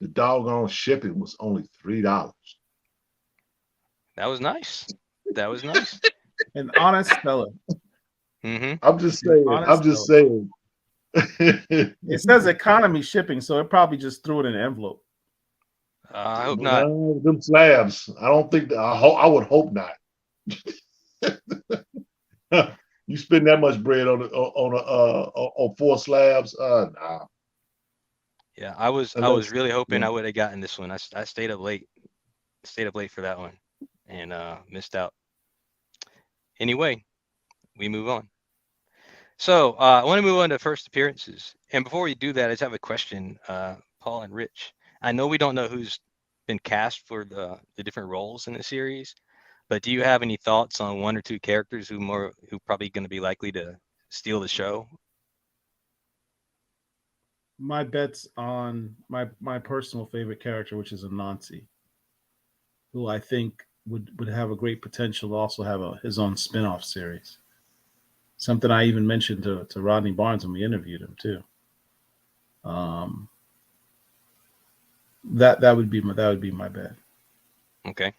the doggone shipping was only $3?
That was nice. That was nice.
An honest seller.
I'm just saying.
It says economy shipping, so it probably just threw it in an envelope.
I hope not.
Them slabs. I don't think. I would hope not. You spend that much bread on 4 slabs? Nah.
Yeah, I was really hoping I would have gotten this one. I stayed up late. Stayed up late for that one and missed out. Anyway, we move on. So I want to move on to first appearances. And before we do that, I just have a question, Paul and Rich. I know we don't know who's been cast for the different roles in the series, but do you have any thoughts on 1 or 2 characters who probably going to be likely to steal the show?
My bet's on my personal favorite character, which is Anansi, who I think would have a great potential to also have his own spin-off series. Something I even mentioned to Rodney Barnes when we interviewed him too. That would be my bet.
Okay.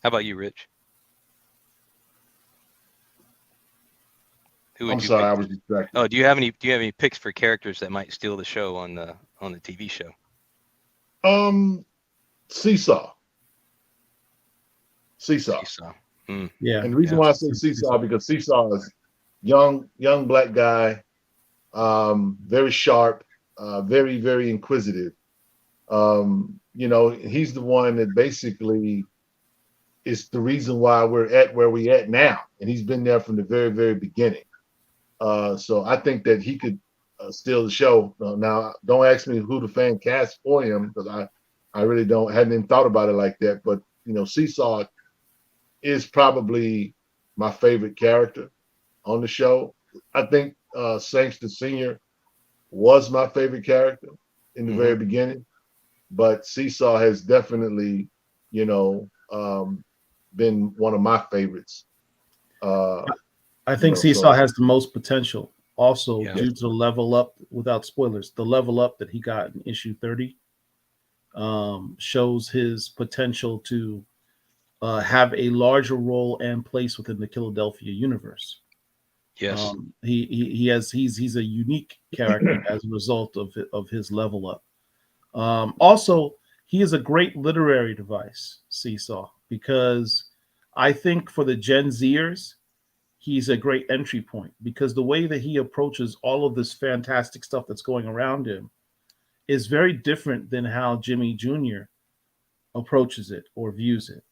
How about you, Rich? Who would
I'm
you
sorry,
pick?
I was distracted.
Oh, do you have any picks for characters that might steal the show on the TV show?
Seesaw.
Seesaw.
Yeah.
And the reason why I say Seesaw because Seesaw is young black guy, very sharp, very, very inquisitive. You know, he's the one that basically is the reason why we're at where we at now. And he's been there from the very, very beginning. So I think that he could steal the show. Now, don't ask me who the fan cast for him because I really hadn't even thought about it like that. But, you know, Seesaw is probably my favorite character on the show. I think Sangster Sr. was my favorite character in the very beginning. But Seesaw has definitely, you know, been one of my favorites.
I think Seesaw has the most potential. Also,
Yeah.
due to the level up, without spoilers, the level up that he got in issue 30 shows his potential to have a larger role and place within the Killadelphia universe.
Yes.
He's a unique character as a result of his level up. Also, he is a great literary device, Seesaw, because I think for the Gen Zers, he's a great entry point because the way that he approaches all of this fantastic stuff that's going around him is very different than how Jimmy Jr. approaches it or views it.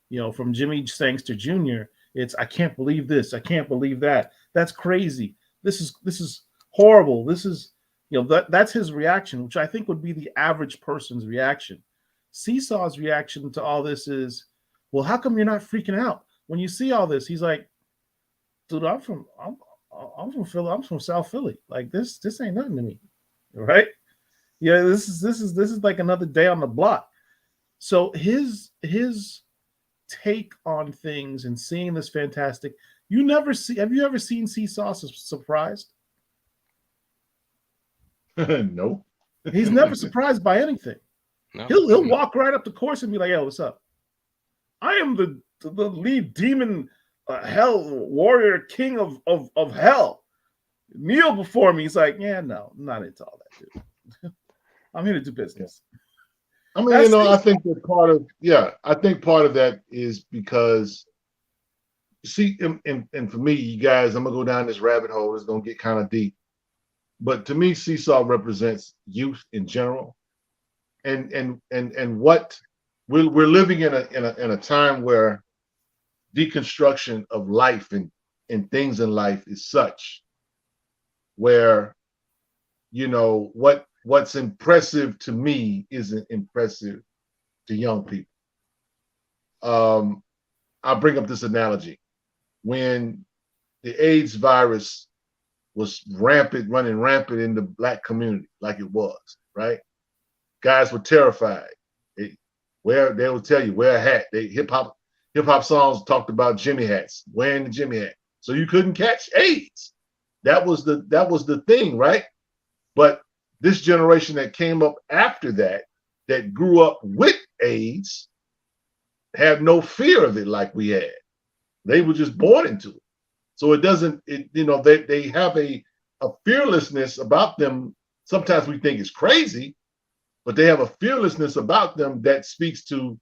You know, from Jimmy Sangster Jr., it's I can't believe this, I can't believe that. That's crazy. This is horrible. This is, you know, that's his reaction, which I think would be the average person's reaction. Seesaw's reaction to all this is, well, how come you're not freaking out when you see all this? He's like, dude, I'm from Philly. I'm from South Philly. Like this ain't nothing to me, right? Yeah, this is like another day on the block. So his take on things and seeing this fantastic. Have you ever seen Seesaw surprised?
Nope.
He's never surprised by anything.
No.
He'll walk right up the course and be like, "Yo, what's up? I am the lead demon, hell warrior, king of hell. Kneel before me." He's like, "Yeah, no, I'm not into all that, dude. I'm here to do business."
I mean, you know, I think that part of that is because, see, and for me, you guys, I'm gonna go down this rabbit hole. It's gonna get kind of deep, but to me, Seesaw represents youth in general, and what we're living in a time where deconstruction of life and things in life is such where, you know, what's impressive to me isn't impressive to young people. I'll bring up this analogy. When the AIDS virus was running rampant in the Black community, like it was, right? Guys were terrified. They will tell you, wear a hat. Hip hop songs talked about Jimmy hats, wearing the Jimmy hat. So you couldn't catch AIDS. That was the thing, right? But this generation that came up after that grew up with AIDS, had no fear of it like we had. They were just born into it. So they have a fearlessness about them. Sometimes we think it's crazy, but they have a fearlessness about them that speaks to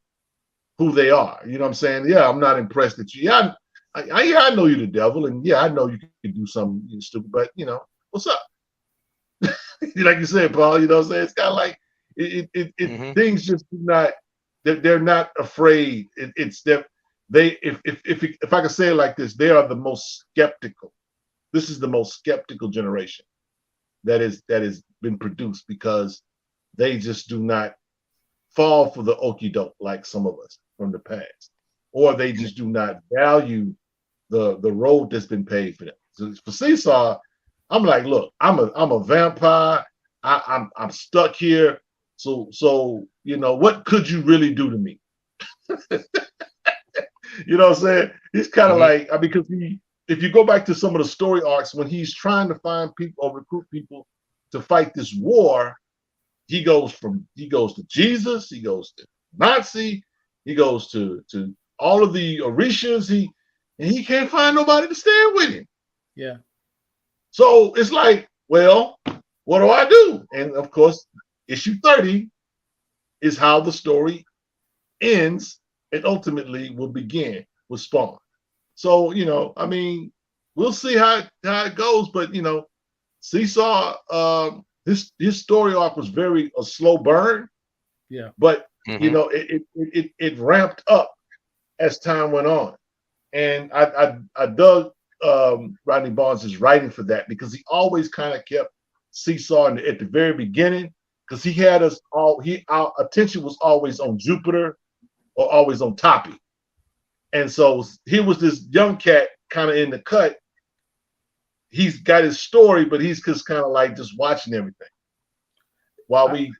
who they are. You know what I'm saying? Yeah, I'm not impressed at you. Yeah, I know you're the devil, and yeah, I know you can do something stupid, but what's up? Like you said, Paul, what I'm saying? It's kind of like things just do not. They're not afraid. It's that if I could say it like this, they are the most skeptical. This is the most skeptical generation that has been produced, because they just do not fall for the okie doke like some of us from the past, or they just do not value the road that's been paved for them. So for Seesaw, I'm like, look, I'm a vampire. I'm stuck here. So what could you really do to me? You know what I'm saying? He's kind of like, because if you go back to some of the story arcs, when he's trying to find people or recruit people to fight this war, he goes to Jesus, he goes to Nazi, he goes to all of the Orishas, and he can't find nobody to stand with him.
Yeah.
So it's like, well, what do I do? And of course, issue 30 is how the story ends and ultimately will begin with Spawn. So, we'll see how it goes. But, Seesaw, his story arc was a slow burn.
Yeah.
But, it ramped up as time went on. And I dug Rodney Barnes' writing for that, because he always kind of kept Seesaw at the very beginning, because he had us all, our attention was always on Jupiter or always on Toppy. And so he was this young cat kind of in the cut. He's got his story, but he's just kind of like just watching everything while we,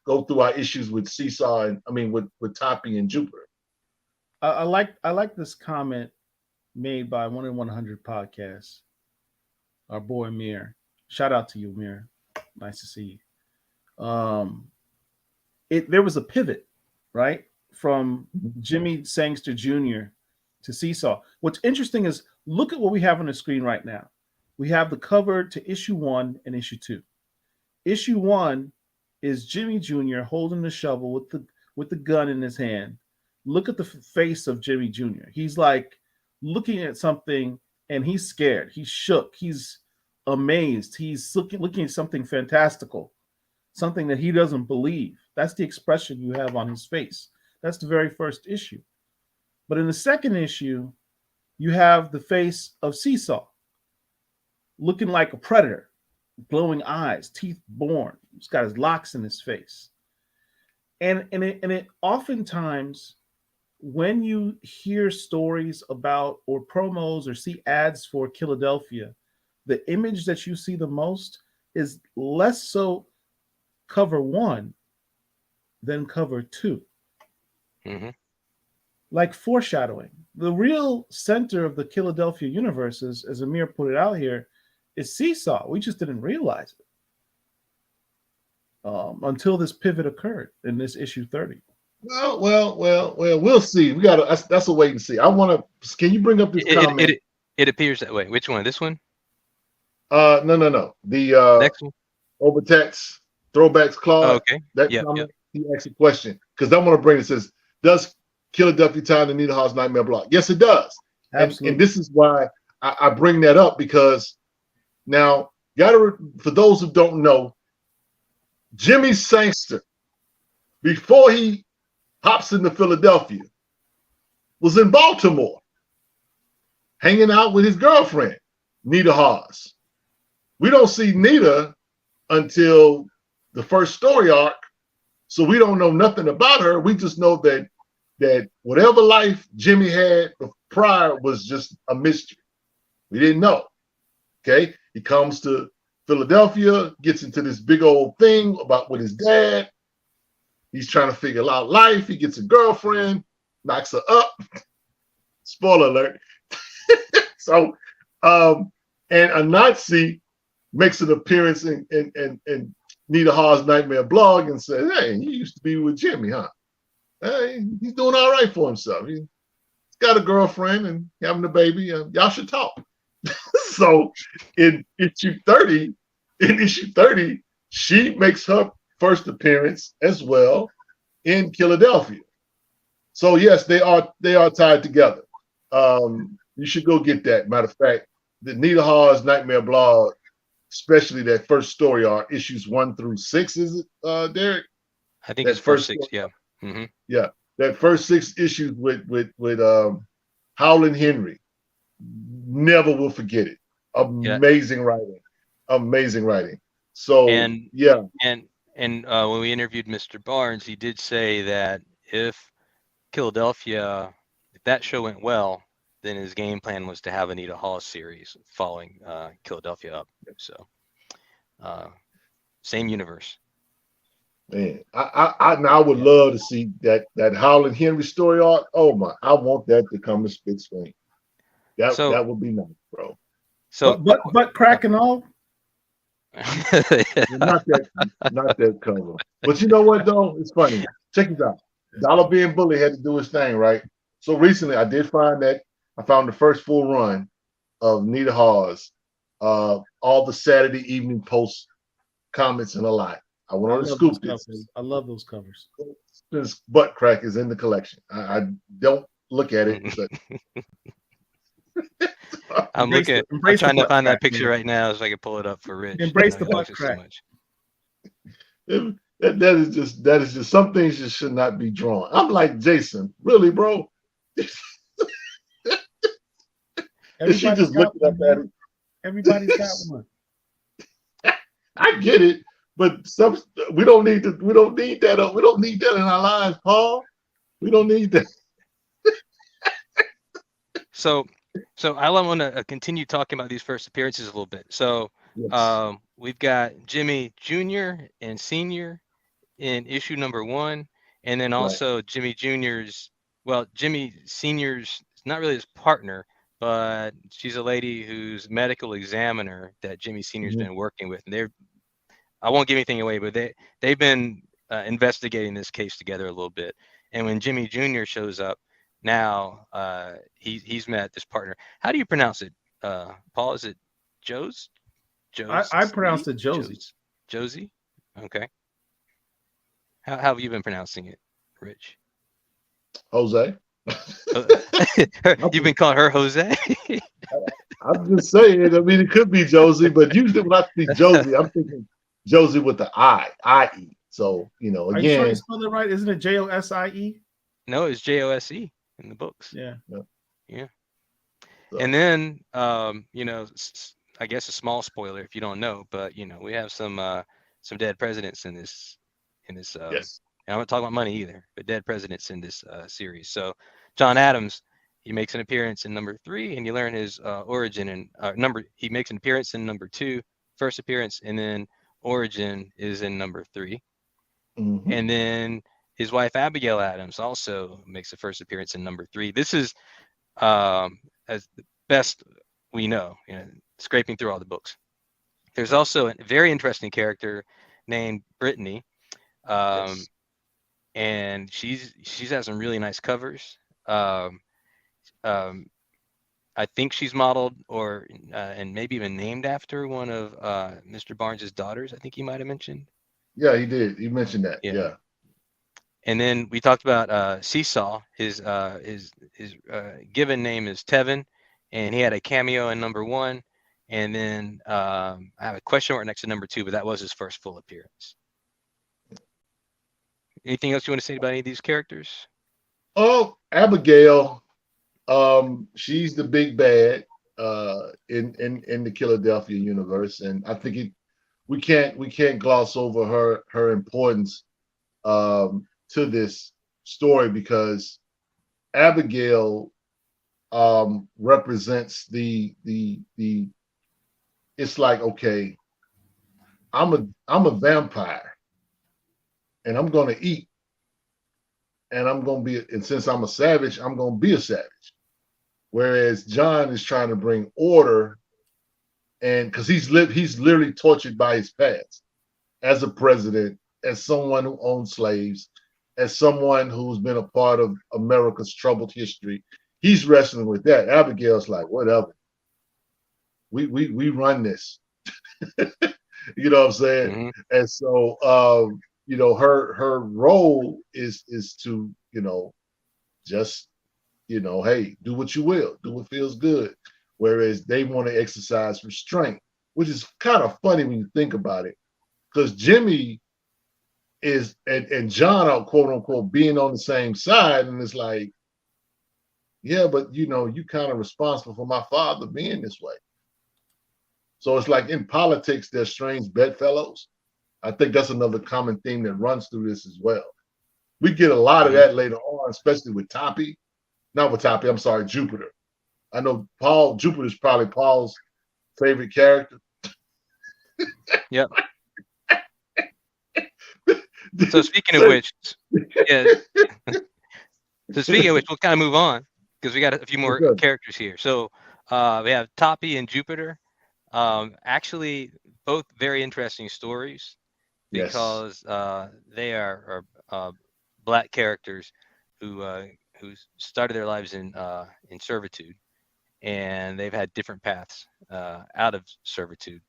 go through our issues with Seesaw and with Toppy and Jupiter.
I like this comment made by 1 in 100 podcast. Our boy Amir. Shout out to you, Amir. Nice to see you. There was a pivot, right? From Jimmy Sangster Jr. to Seesaw. What's interesting is, look at what we have on the screen right now. We have the cover to issue 1 and issue 2. Issue 1 is Jimmy Jr. holding the shovel with the gun in his hand. Look at the face of Jimmy Jr. He's like looking at something, and he's scared. He's shook. He's amazed. He's looking at something fantastical, something that he doesn't believe. That's the expression you have on his face. That's the very first issue. But in the second issue, you have the face of Seesaw, looking like a predator, glowing eyes, teeth born. He's got his locks in his face. And it oftentimes, when you hear stories about or promos or see ads for Killadelphia, the image that you see the most is less so cover 1 than cover 2.
Mm-hmm.
Like foreshadowing. The real center of the Killadelphia universe is, as Amir put it out here, is Seesaw. We just didn't realize it until this pivot occurred in this issue 30.
Well, we'll see. We got that's a wait and see. Can you bring up this comment?
It appears that way. Which one? This one?
No. The
next one?
Overtext throwbacks clause.
Oh, okay.
That comment, he asked a question, because I want to bring it. Says, does Killadelphia tie into Nita Hall's Nightmare blog? Yes, it does.
Absolutely.
And this is why I bring that up, because now, for those who don't know, Jimmy Sangster, before he hops into Philadelphia, was in Baltimore, hanging out with his girlfriend, Nita Haas. We don't see Nita until the first story arc, so we don't know nothing about her. We just know that whatever life Jimmy had prior was just a mystery. We didn't know. Okay, he comes to Philadelphia, gets into this big old thing with his dad. He's trying to figure out life. He gets a girlfriend, knocks her up. Spoiler alert. So, and a Nazi makes an appearance in Nita Hall's Nightmare blog and says, "Hey, he used to be with Jimmy, huh? Hey, he's doing all right for himself. He's got a girlfriend and having a baby. Y'all should talk." So in issue 30, she makes her first appearance as well in Killadelphia. So yes, they are tied together. You should go get that. Matter of fact, the Nita Hall's Nightmare blog, especially that first story arc, issues 1 through 6, is it, Derek?
I think
That
it's first
first
6. Yeah. Mm-hmm.
Yeah, that first 6 issues with Howlin' Henry. Never will forget it.
Yeah.
Amazing writing. Amazing writing. So
And
yeah.
And when we interviewed Mr. Barnes, he did say that if Killadelphia, if that show went well, then his game plan was to have Anita Hall series following Killadelphia up. So same universe.
Man, I would love to see that Howlin' Henry story arc. Oh my, I want that to come to split screen. That would be nice, bro.
So
but crack and all.
Not that cover. But you know what though? It's funny. Check this out. Dollar Being Bully had to do his thing, right? So recently I did find that I found the first full run of Nita Hawes, all the Saturday Evening Post comments and a lot. I went on to scoop this.
I love those covers.
This butt crack is in the collection. I don't look at it, but
I'm looking. I'm trying to find that picture right now so I can pull it up for Rich.
Embrace the butt crack.
That is just some things just should not be drawn. I'm like, Jason, really, bro? She just looking up at it.
Everybody's got one.
I get it, but we don't need that. We don't need that in our lives, Paul. We don't need that.
So I want to continue talking about these first appearances a little bit. So
Yes.
we've got Jimmy Jr. and Senior in issue number 1, and then also Jimmy Jr.'s. Well, Jimmy Senior's not really his partner, but she's a lady who's medical examiner that Jimmy Senior's been working with. And I won't give anything away, but they've been investigating this case together a little bit. And when Jimmy Jr. shows up, now he's met this partner. How do you pronounce it, Paul? Is it Joe's?
I pronounced it Josie.
Josie? Okay. How have you been pronouncing it, Rich?
Jose.
You've been calling her Jose?
I'm just saying. I mean, it could be Josie, but usually when I see Josie, I'm thinking Josie with the I-E. So, again.
Are you sure you spelled it right? Isn't it Josie?
No, it's Jose in the books.
Yeah.
So.
And then, I guess a small spoiler if you don't know, but we have some dead presidents in this.
Yes.
And I'm not talking about money either, but dead presidents in this series. So John Adams, he makes an appearance in number 3, and you learn his origin and he makes an appearance in number 2, first appearance, and then origin is in number 3.
Mm-hmm.
And then his wife Abigail Adams also makes the first appearance in number 3. This is as the best we know, scraping through all the books. There's also a very interesting character named Brittany.
Yes.
And she's had some really nice covers. I think she's modeled and maybe even named after one of Mr. Barnes's daughters. I think he might have mentioned.
Yeah, he did. He mentioned that. Yeah.
And then we talked about Seesaw. His given name is Tevin, and he had a cameo in number 1. And then I have a question mark next to number 2, but that was his first full appearance. Anything else you want to say about any of these characters?
Oh, Abigail, she's the big bad in the Killadelphia universe, and I think we can't gloss over her importance to this story, because Abigail represents the it's like, okay, I'm a vampire, and I'm going to eat, and I'm going to be, and since I'm a savage, I'm going to be a savage. Whereas John is trying to bring order, and because he's literally tortured by his past as a president, as someone who owned slaves, as someone who's been a part of America's troubled history. He's wrestling with that. Abigail's like, whatever. We run this. You know what I'm saying?
Mm-hmm.
And so her role is to, just you know, hey, do what you will, do what feels good. Whereas they want to exercise restraint, which is kind of funny when you think about it, because Jimmy is and John are quote unquote being on the same side, and it's like, yeah, but you know, you kind of responsible for my father being this way. So it's like in politics, there's strange bedfellows. I think that's another common theme that runs through this as well. We get a lot of that later on, especially with Toppy. Not with Toppy, I'm sorry, Jupiter. I know Jupiter's probably Paul's favorite character.
Yep. So speaking of which, yeah. So speaking of which, we'll kind of move on because we got a few more characters here. So we have Toppy and Jupiter. Actually, both very interesting stories because they are black characters who started their lives in servitude, and they've had different paths out of servitude.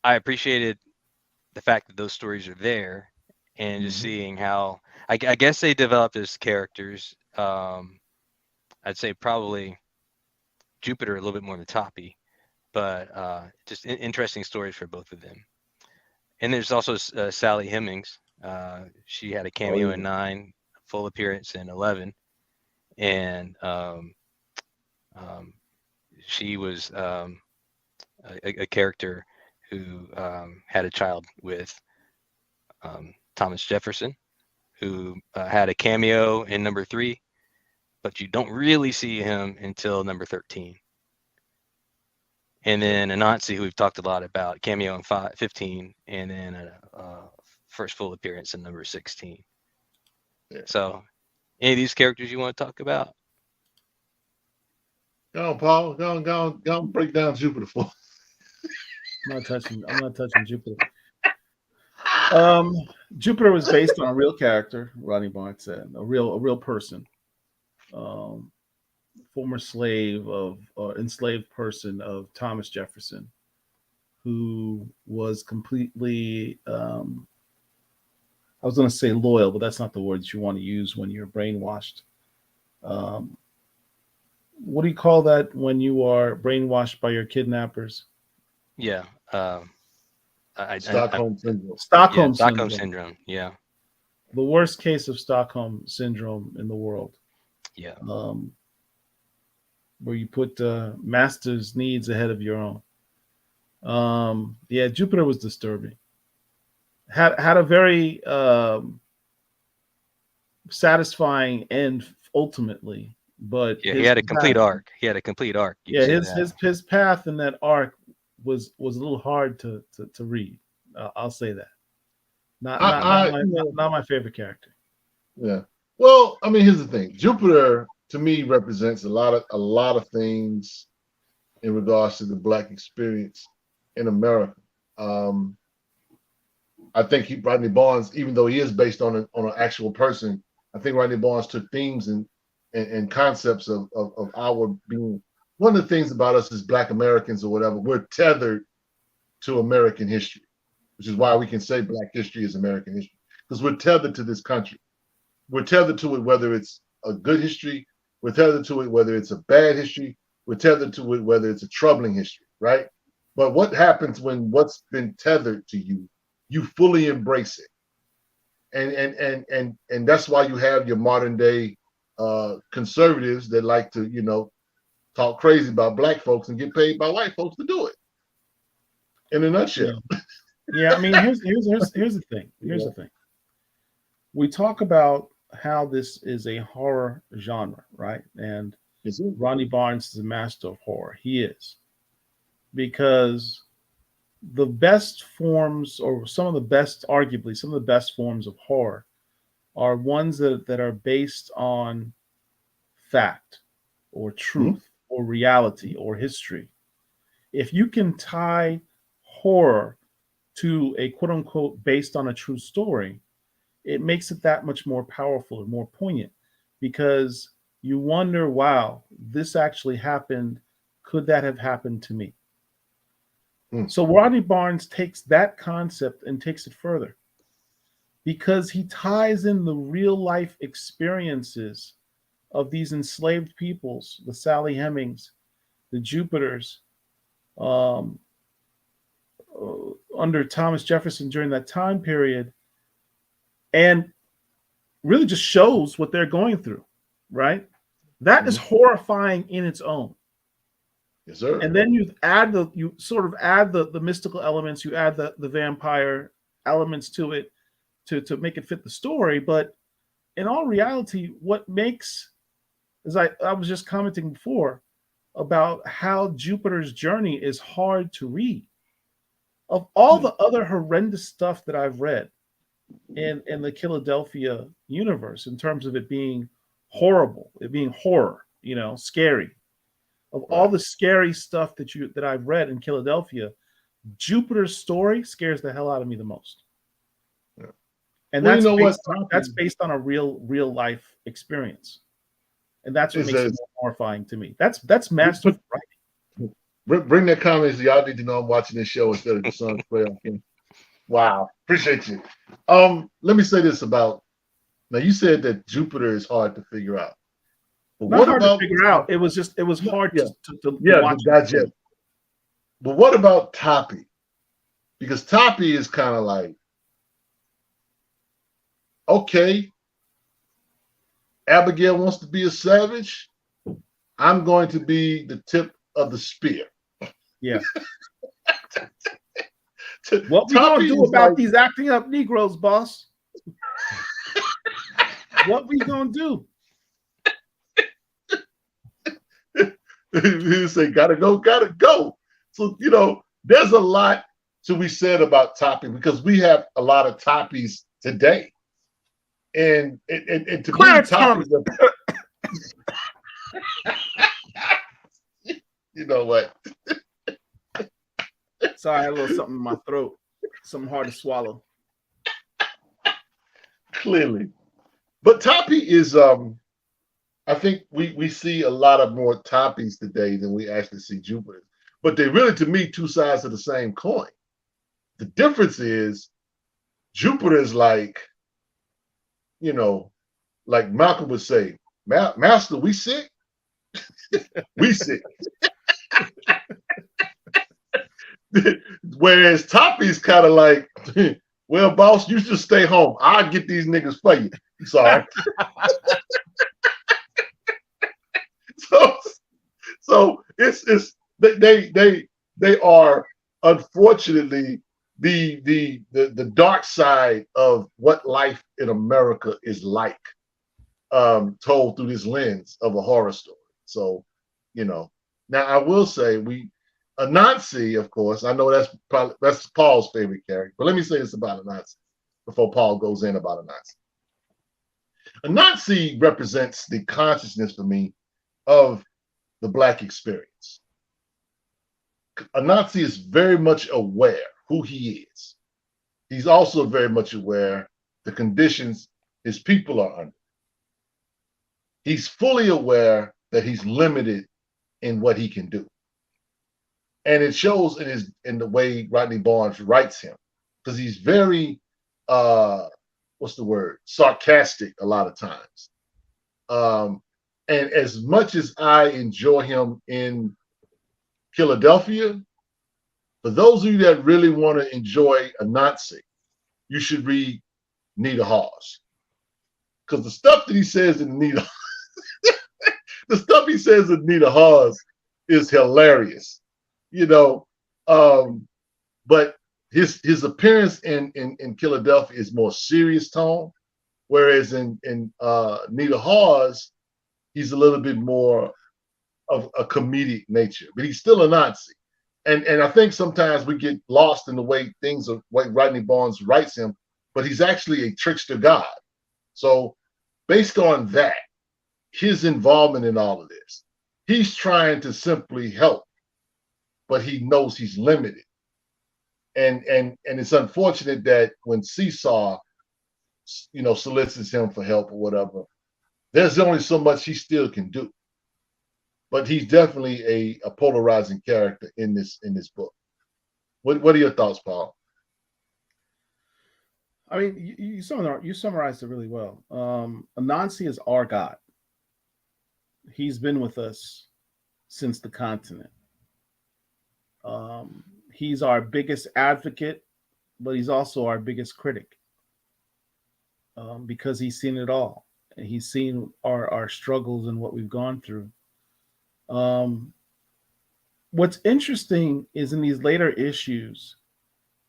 I appreciated the fact that those stories are there, and just seeing how I guess they developed as characters. I'd say probably Jupiter a little bit more than Toppy, but just interesting stories for both of them. And there's also Sally Hemings. She had a cameo in 9, full appearance in 11, and she was a character who had a child with Thomas Jefferson, who had a cameo in number 3, but you don't really see him until number 13. And then Anansi, who we've talked a lot about, cameo in 15, and then a first full appearance in number 16. Yeah. So, any of these characters you want to talk about?
Go on, Paul. Go on, break down Jupiter for us.
I'm not touching Jupiter. Jupiter was based on a real character, Rodney Barnes said, a real person. Former slave enslaved person of Thomas Jefferson, who was completely, I was going to say loyal, but that's not the words you want to use when you're brainwashed. What do you call that when you are brainwashed by your kidnappers?
Yeah.
Stockholm syndrome.
Stockholm
syndrome. Yeah.
The worst case of Stockholm syndrome in the world.
Yeah.
Where you put master's needs ahead of your own. Yeah, Jupiter was disturbing. Had a very satisfying end ultimately, but
yeah, he had a complete arc.
His path in that arc was a little hard to read. I'll say that. Not my favorite character.
Yeah. Well, I mean, here's the thing. Jupiter to me represents a lot of things in regards to the Black experience in America. I think Rodney Barnes, even though he is based on an actual person, I think Rodney Barnes took themes and concepts of our being. One of the things about us as Black Americans or whatever, we're tethered to American history, which is why we can say Black history is American history, because we're tethered to this country. We're tethered to it, whether it's a good history, we're tethered to it, whether it's a bad history, we're tethered to it, whether it's a troubling history, right? But what happens when what's been tethered to you, you fully embrace it. And that's why you have your modern day conservatives that like to, talk crazy about Black folks and get paid by white folks to do it. In a nutshell.
Yeah, I mean, here's the thing. Here's the thing. We talk about how this is a horror genre, right? And Rodney Barnes is a master of horror. He is. Because the best forms, or arguably some of the best forms of horror, are ones that are based on fact or truth or reality or history. If you can tie horror to a quote unquote based on a true story, it makes it that much more powerful and more poignant, because you wonder, wow, this actually happened. Could that have happened to me? So Rodney Barnes takes that concept and takes it further. because he ties in the real life experiences of these enslaved peoples, the Sally Hemings, the Jupiters, um, under Thomas Jefferson during that time period, and really just shows what they're going through, right? That is horrifying in its own.
Yes, sir.
And then you sort of add the mystical elements, you add the vampire elements to it to make it fit the story. But in all reality, what makes, as I was just commenting before about how Jupiter's Journey is hard to read. Of all the other horrendous stuff that I've read in the Killadelphia universe, in terms of it being horrible, it being horror, scary. Of all the scary stuff that I've read in Killadelphia, Jupiter's story scares the hell out of me the most.
Yeah.
And
Well,
that's based on a real life experience. And that's what makes it more horrifying to me. That's masterful writing.
Bring that comments. Y'all need to know I'm watching this show instead of the Suns playoff game. Wow, appreciate you. Let me say this about, now you said that Jupiter is hard to figure out. But
Not
what
hard
about
to figure out. It was hard to watch.
To digest. But what about Toppy? Because Toppy is kind of like, okay, Abigail wants to be a savage. I'm going to be the tip of the spear.
Yeah. What we gonna do about these acting up Negroes, boss? What we gonna do?
He say, gotta go. So, there's a lot to be said about Toppy, because we have a lot of Toppies today. And to
Clarence
me, Toppy, you know what?
Sorry, I had a little something in my throat. Something hard to swallow.
Clearly. But Toppy is, I think we see a lot of more Toppies today than we actually see Jupiter. But they're really, to me, two sides of the same coin. The difference is Jupiter is like, like Malcolm would say, Master, we sick? We sick. Whereas Toppy's kind of like, well, boss, you should stay home. I'll get these niggas for you. Sorry. So it's they are, unfortunately, the dark side of what life in America is like, told through this lens of a horror story. So, now I will say Anansi, of course, I know that's Paul's favorite character, but let me say this about Anansi before Paul goes in about Anansi. Anansi represents the consciousness for me of the Black experience. Anansi is very much aware who he is. He's also very much aware the conditions his people are under. He's fully aware that he's limited in what he can do. And it shows in the way Rodney Barnes writes him, because he's very sarcastic a lot of times. And as much as I enjoy him in Killadelphia, for those of you that really want to enjoy Anansi, you should read Nita Hawes. Because the stuff that he says in Nita Hawes is hilarious, but his appearance in Killadelphia is more serious tone, whereas in Nita Hawes, he's a little bit more of a comedic nature, but he's still a Nazi. And I think sometimes we get lost in the way Rodney Barnes writes him, but he's actually a trickster god. So based on that, his involvement in all of this, he's trying to simply help, but he knows he's limited. And it's unfortunate that when Seesaw, solicits him for help or whatever, there's only so much he still can do. But he's definitely a polarizing character in this book. What are your thoughts, Paul?
I mean, you summarized it really well. Anansi is our God. He's been with us since the continent. He's our biggest advocate, but he's also our biggest critic, because he's seen it all. And he's seen our struggles and what we've gone through. What's interesting is in these later issues,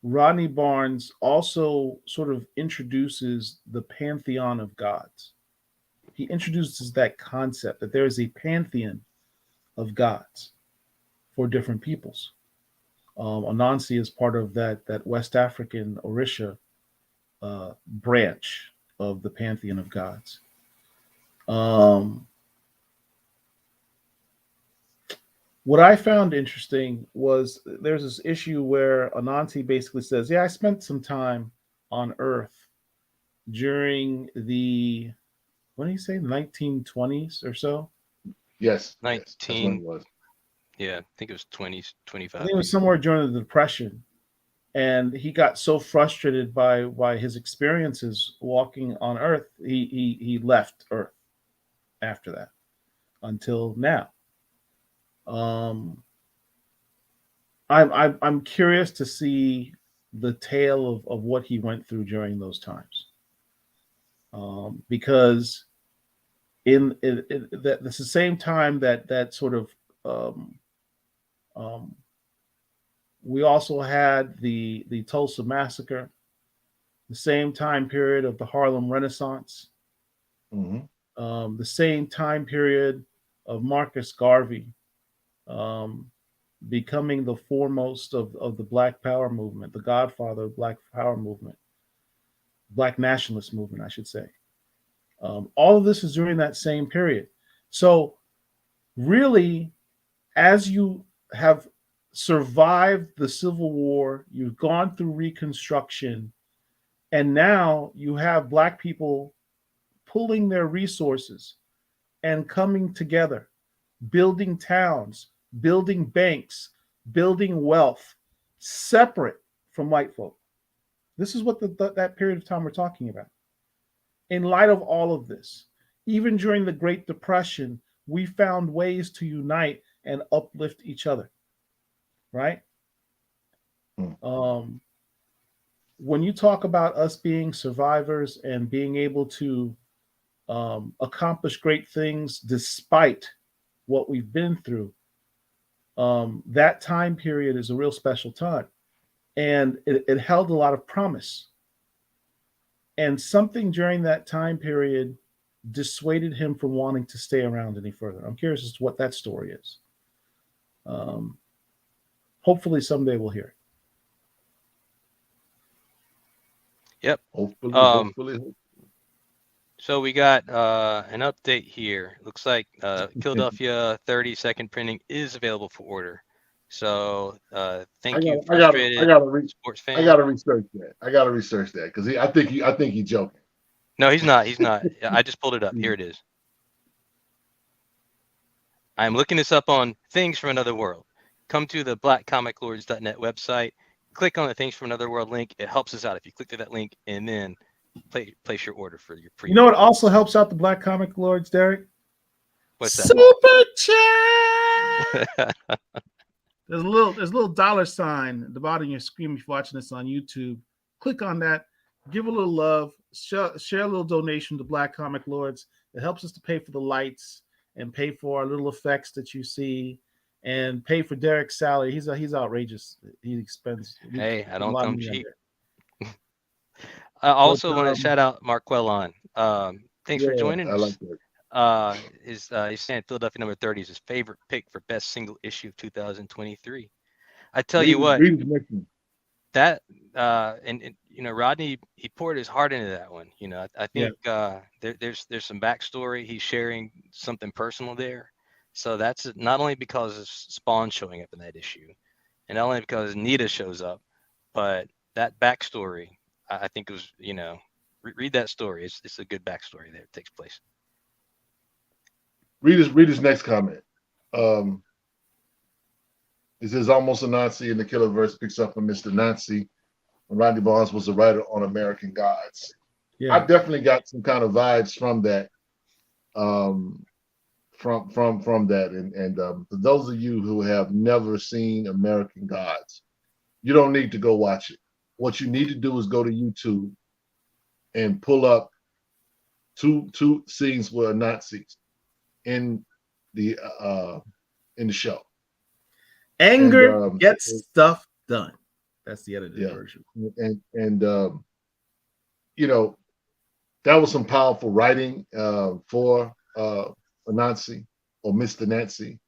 Rodney Barnes also sort of introduces the pantheon of gods. He introduces that concept that there is a pantheon of gods for different peoples. Anansi is part of that West African Orisha branch of the pantheon of gods. What I found interesting was there's this issue where Anansi basically says, "Yeah, I spent some time on Earth during the, what did he say, 1920s or so?"
Yes,
19.
yes, that's when it was.
Yeah, I think it was 20s,
I
25.
think it was somewhere during the Depression, and he got so frustrated by his experiences walking on Earth, he left Earth after that until now. I'm curious to see the tale of what he went through during those times, because that's the same time that sort of we also had the Tulsa massacre, the same time period of the Harlem Renaissance, the same time period of Marcus Garvey becoming the foremost of the Black Power movement, the godfather of Black Power movement, Black nationalist movement, I should say. All of this is during that same period. So really, as you have survived the Civil War, you've gone through Reconstruction, and now you have Black people pulling their resources and coming together, building towns, building banks, building wealth, separate from white folk. This is what that period of time we're talking about. In light of all of this, even during the Great Depression, we found ways to unite and uplift each other, right? When you talk about us being survivors and being able to accomplish great things despite what we've been through, that time period is a real special time, and it held a lot of promise. And something during that time period dissuaded him from wanting to stay around any further. I'm curious as to what that story is. Hopefully someday we'll hear it.
Yep.
Hopefully.
So we got an update here. Looks like Killadelphia 30 second printing is available for order. So thank you, frustrated sports fan.
I gotta research that. Because I think he's joking.
No, he's not. He's not. I just pulled it up. Here it is. I'm looking this up on Things from Another World. Come to the blackcomiclords.net website. Click on the Things from Another World link. It helps us out if you click to that link and then place your order for your pre.
You know what also helps out the Black Comic Lords, Derek?
What's that?
Super chat. There's a little dollar sign at the bottom of your screen if you're watching this on YouTube. Click on that. Give a little love. Share a little donation to Black Comic Lords. It helps us to pay for the lights and pay for our little effects that you see, and pay for Derek's salary. He's outrageous. He spends.
Hey, I don't come cheap. I also want to shout out Mark Quellon. Thanks for joining us.
I like that.
He's saying Killadelphia number 30 is his favorite pick for best single issue of 2023. I tell you what, that and you know, Rodney, he poured his heart into that one. You know, I think there's some backstory. He's sharing something personal there. So that's not only because of Spawn showing up in that issue, and not only because Nita shows up, but that backstory, I think it was, you know, read that story. It's a good backstory there. It takes place.
Read his next comment. It says almost a Nazi in the Killerverse picks up on Mr. Nazi. when Rodney Barnes was a writer on American Gods.
Yeah.
I definitely got some kind of vibes from that, from that. And for those of you who have never seen American Gods, you don't need to go watch it. What you need to do is go to YouTube and pull up two scenes where Nazis in the show.
Anger
And,
gets stuff done. That's the edited version.
And you know, that was some powerful writing for a Nazi or Mr. Nazi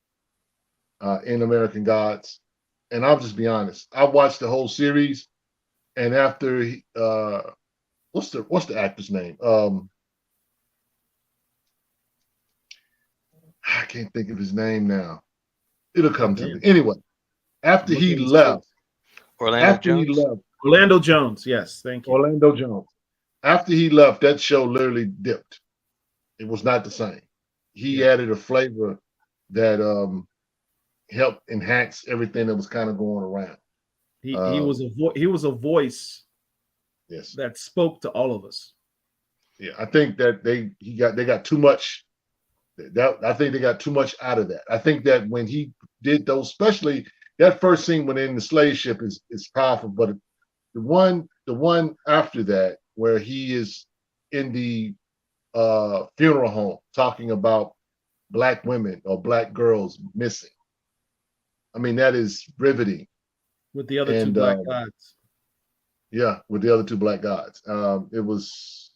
in American Gods. And I'll just be honest, I watched the whole series, and after what's the actor's name? I can't think of his name now. It'll come to me. Anyway, after he left,
Orlando Jones. Yes, thank you.
Orlando Jones. After he left, that show literally dipped. It was not the same. He added a flavor that helped enhance everything that was kind of going around.
He was a voice.
Yes.
That spoke to all of us.
Yeah, I think that they got too much. I think they got too much out of that. I think that when he did those, especially that first scene when they're in the slave ship is powerful, but the one after that where he is in the funeral home talking about black women or black girls missing. I mean, that is riveting.
With the other two black gods.
Yeah, with the other two black gods. It was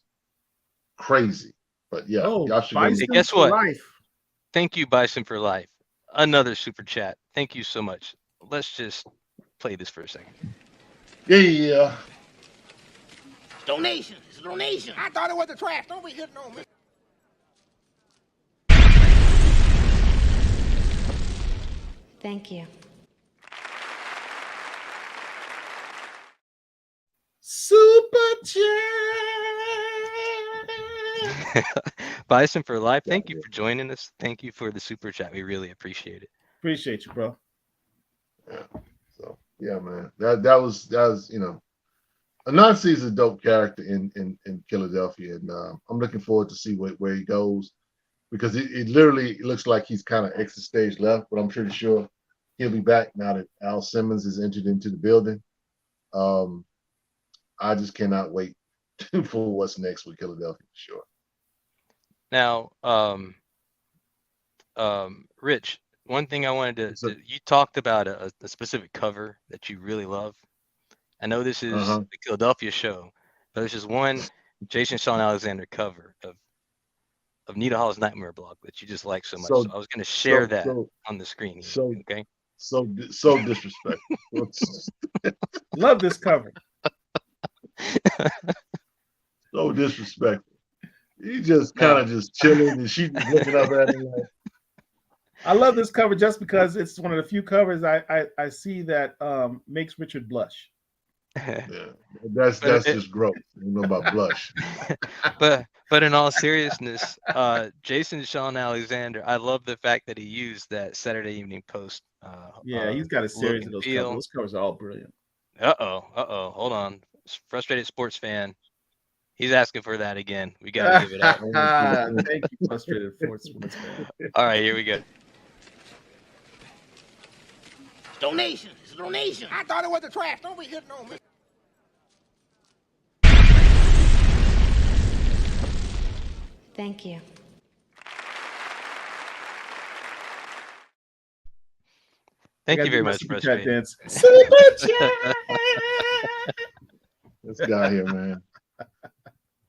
crazy. But yeah, y'all should
hey, guess what? Thank you, Bison for Life. Another super chat. Thank you so much. Let's just play this for a second.
Yeah.
Donation. It's a donation. I thought it was the trash. Don't be hitting on me.
Thank you.
Super chat.
Bison for Life. Thank you for joining us. Thank you for the super chat. We really appreciate it.
Appreciate you, bro.
Yeah. So yeah, man. That was Anansi is a dope character in Killadelphia, and I'm looking forward to see where he goes, because it literally looks like he's kind of exit stage left, but I'm pretty sure he'll be back now that Al Simmons has entered into the building. I just cannot wait for what's next with Killadelphia for sure.
Now, Rich, one thing I wanted to you talked about a specific cover that you really love. I know this is the Killadelphia show, but there's just one Jason Shawn Alexander cover of Nita Hall's Nightmare Block that you just like so much. So I was going to share that on the screen. Okay.
So disrespectful.
Love this cover.
So disrespectful. He just kind of just chilling, and she just looking up at him like.
I love this cover just because it's one of the few covers I see that makes Richard blush.
Yeah, that's just gross. You know about blush.
But in all seriousness, Jason Shawn Alexander, I love the fact that he used that Saturday Evening Post.
Yeah, he's got a series of those covers. Those covers are all brilliant.
Hold on. Frustrated sports fan. He's asking for that again. We gotta give it out.
Thank you, frustrated sports fan.
All right, here we go.
Donation. It's a donation. I thought it was the trash. Don't be hitting on me.
Thank you.
Thank you very much, Frustrated.
Super chat.
This guy here, man.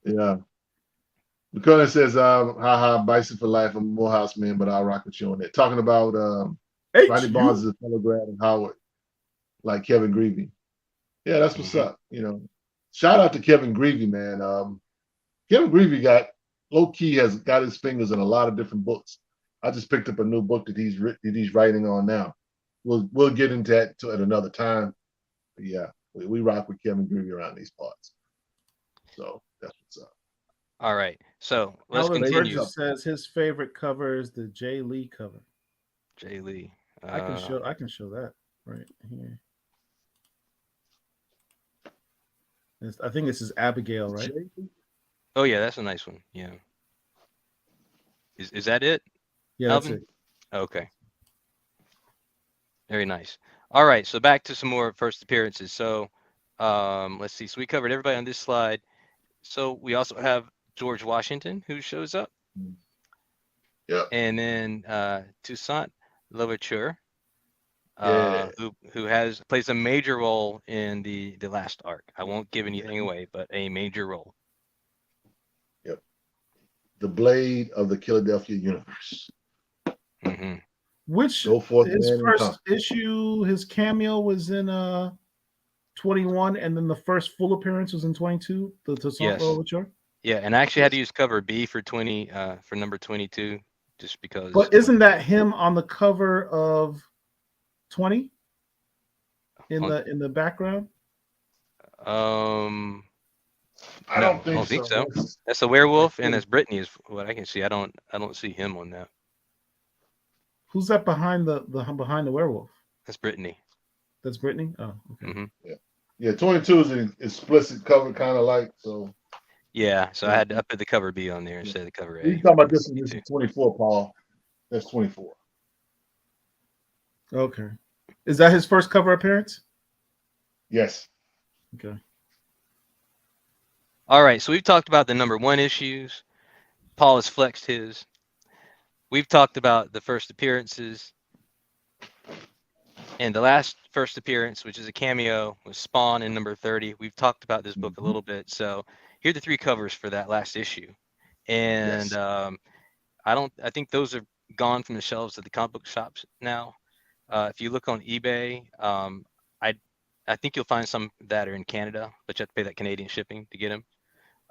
Yeah. McCullen says, haha, Bison for Life. I'm a Morehouse man, but I'll rock with you on that. Talking about Rodney Barnes is a fellow grad in Howard, like Kevin Greavy. Yeah, that's what's up. You know, shout out to Kevin Greavy, man. Kevin Greavy has got his fingers in a lot of different books. I just picked up a new book that he's writing on now. We'll get into that at another time. But yeah, we rock with Kevin Greavy around these parts. So that's what's up.
All right, so let's continue.
Says his favorite cover is the Jay Lee cover.
Jay Lee.
I can show that right here. I think this is Abigail, right?
Oh yeah, that's a nice one. Yeah. Is that it?
Yeah, that's
Alvin?
it.
Okay. Very nice. All right, so back to some more first appearances. So let's see. So we covered everybody on this slide. So we also have George Washington who shows up,
Yeah.
and then Toussaint Louverture,
Yeah.
who plays a major role in the last arc. I won't give anything away, but a major role.
Yep. The blade of the Killadelphia universe.
Hmm.
Which
Go forth,
his
man, and
first
conquer.
issue, his cameo was in 21, and then the first full appearance was in 22. The Toussaint
Yes.
Louverture.
Yeah, and I actually had to use cover B for 20 for number 22, just because.
But isn't that him on the cover of 20 in the background?
I
I don't think so.
That's a werewolf, and that's Brittany is what I can see. I don't see him on that.
Who's that behind the behind the werewolf?
That's Brittany.
That's Brittany. Oh, okay.
Hmm.
Yeah, 22 is an explicit cover, kind of like so.
Yeah, so I had to put the cover B on there instead of the cover A.
You talking about this one? This is 24, Paul. That's 24.
Okay. Is that his first cover appearance?
Yes.
Okay.
All right, so we've talked about the number 1 issues. Paul has flexed his. We've talked about the first appearances. And the last first appearance, which is a cameo, was Spawn in number 30. We've talked about this book a little bit. So here are the 3 covers for that last issue. And
Yes.
I think those are gone from the shelves of the comic book shops now. If you look on eBay, I think you'll find some that are in Canada, but you have to pay that Canadian shipping to get them.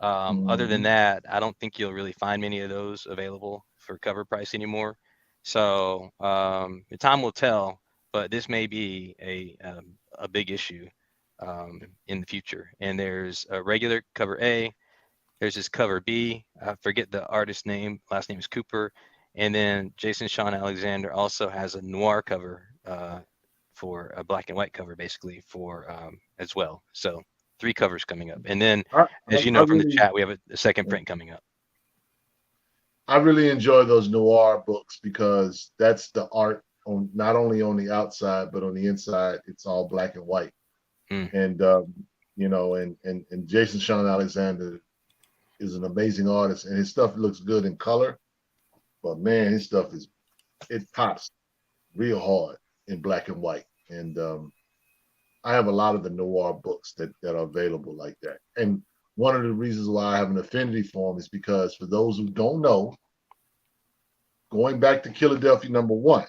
Other than that, I don't think you'll really find many of those available for cover price anymore. So the time will tell, but this may be a big issue in the future. And there's a regular cover A. There's this cover B. I forget the artist name. Last name is Cooper. And then Jason Shawn Alexander also has a noir cover for a black and white cover, basically, for as well. So 3 covers coming up. And then, as you know from the chat, we have a second print coming up.
I really enjoy those noir books because that's the art on not only on the outside but on the inside. It's all black and white, and you know, and Jason Shawn Alexander is an amazing artist, and his stuff looks good in color. But man, his stuff it pops real hard in black and white, and I have a lot of the noir books that are available like that. And one of the reasons why I have an affinity for him is because, for those who don't know, going back to Killadelphia #1,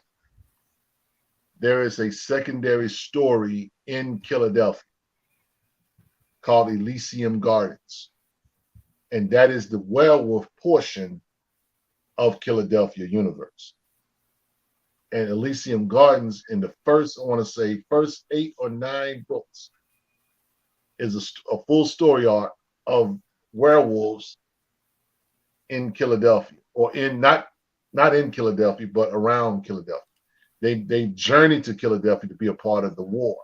there is a secondary story in Killadelphia called Elysium Gardens. And that is the werewolf portion of Killadelphia universe. And Elysium Gardens, in the first 8 or 9 books, is a full story arc of werewolves in Killadelphia, or not in Killadelphia, but around Killadelphia. They journey to Killadelphia to be a part of the war.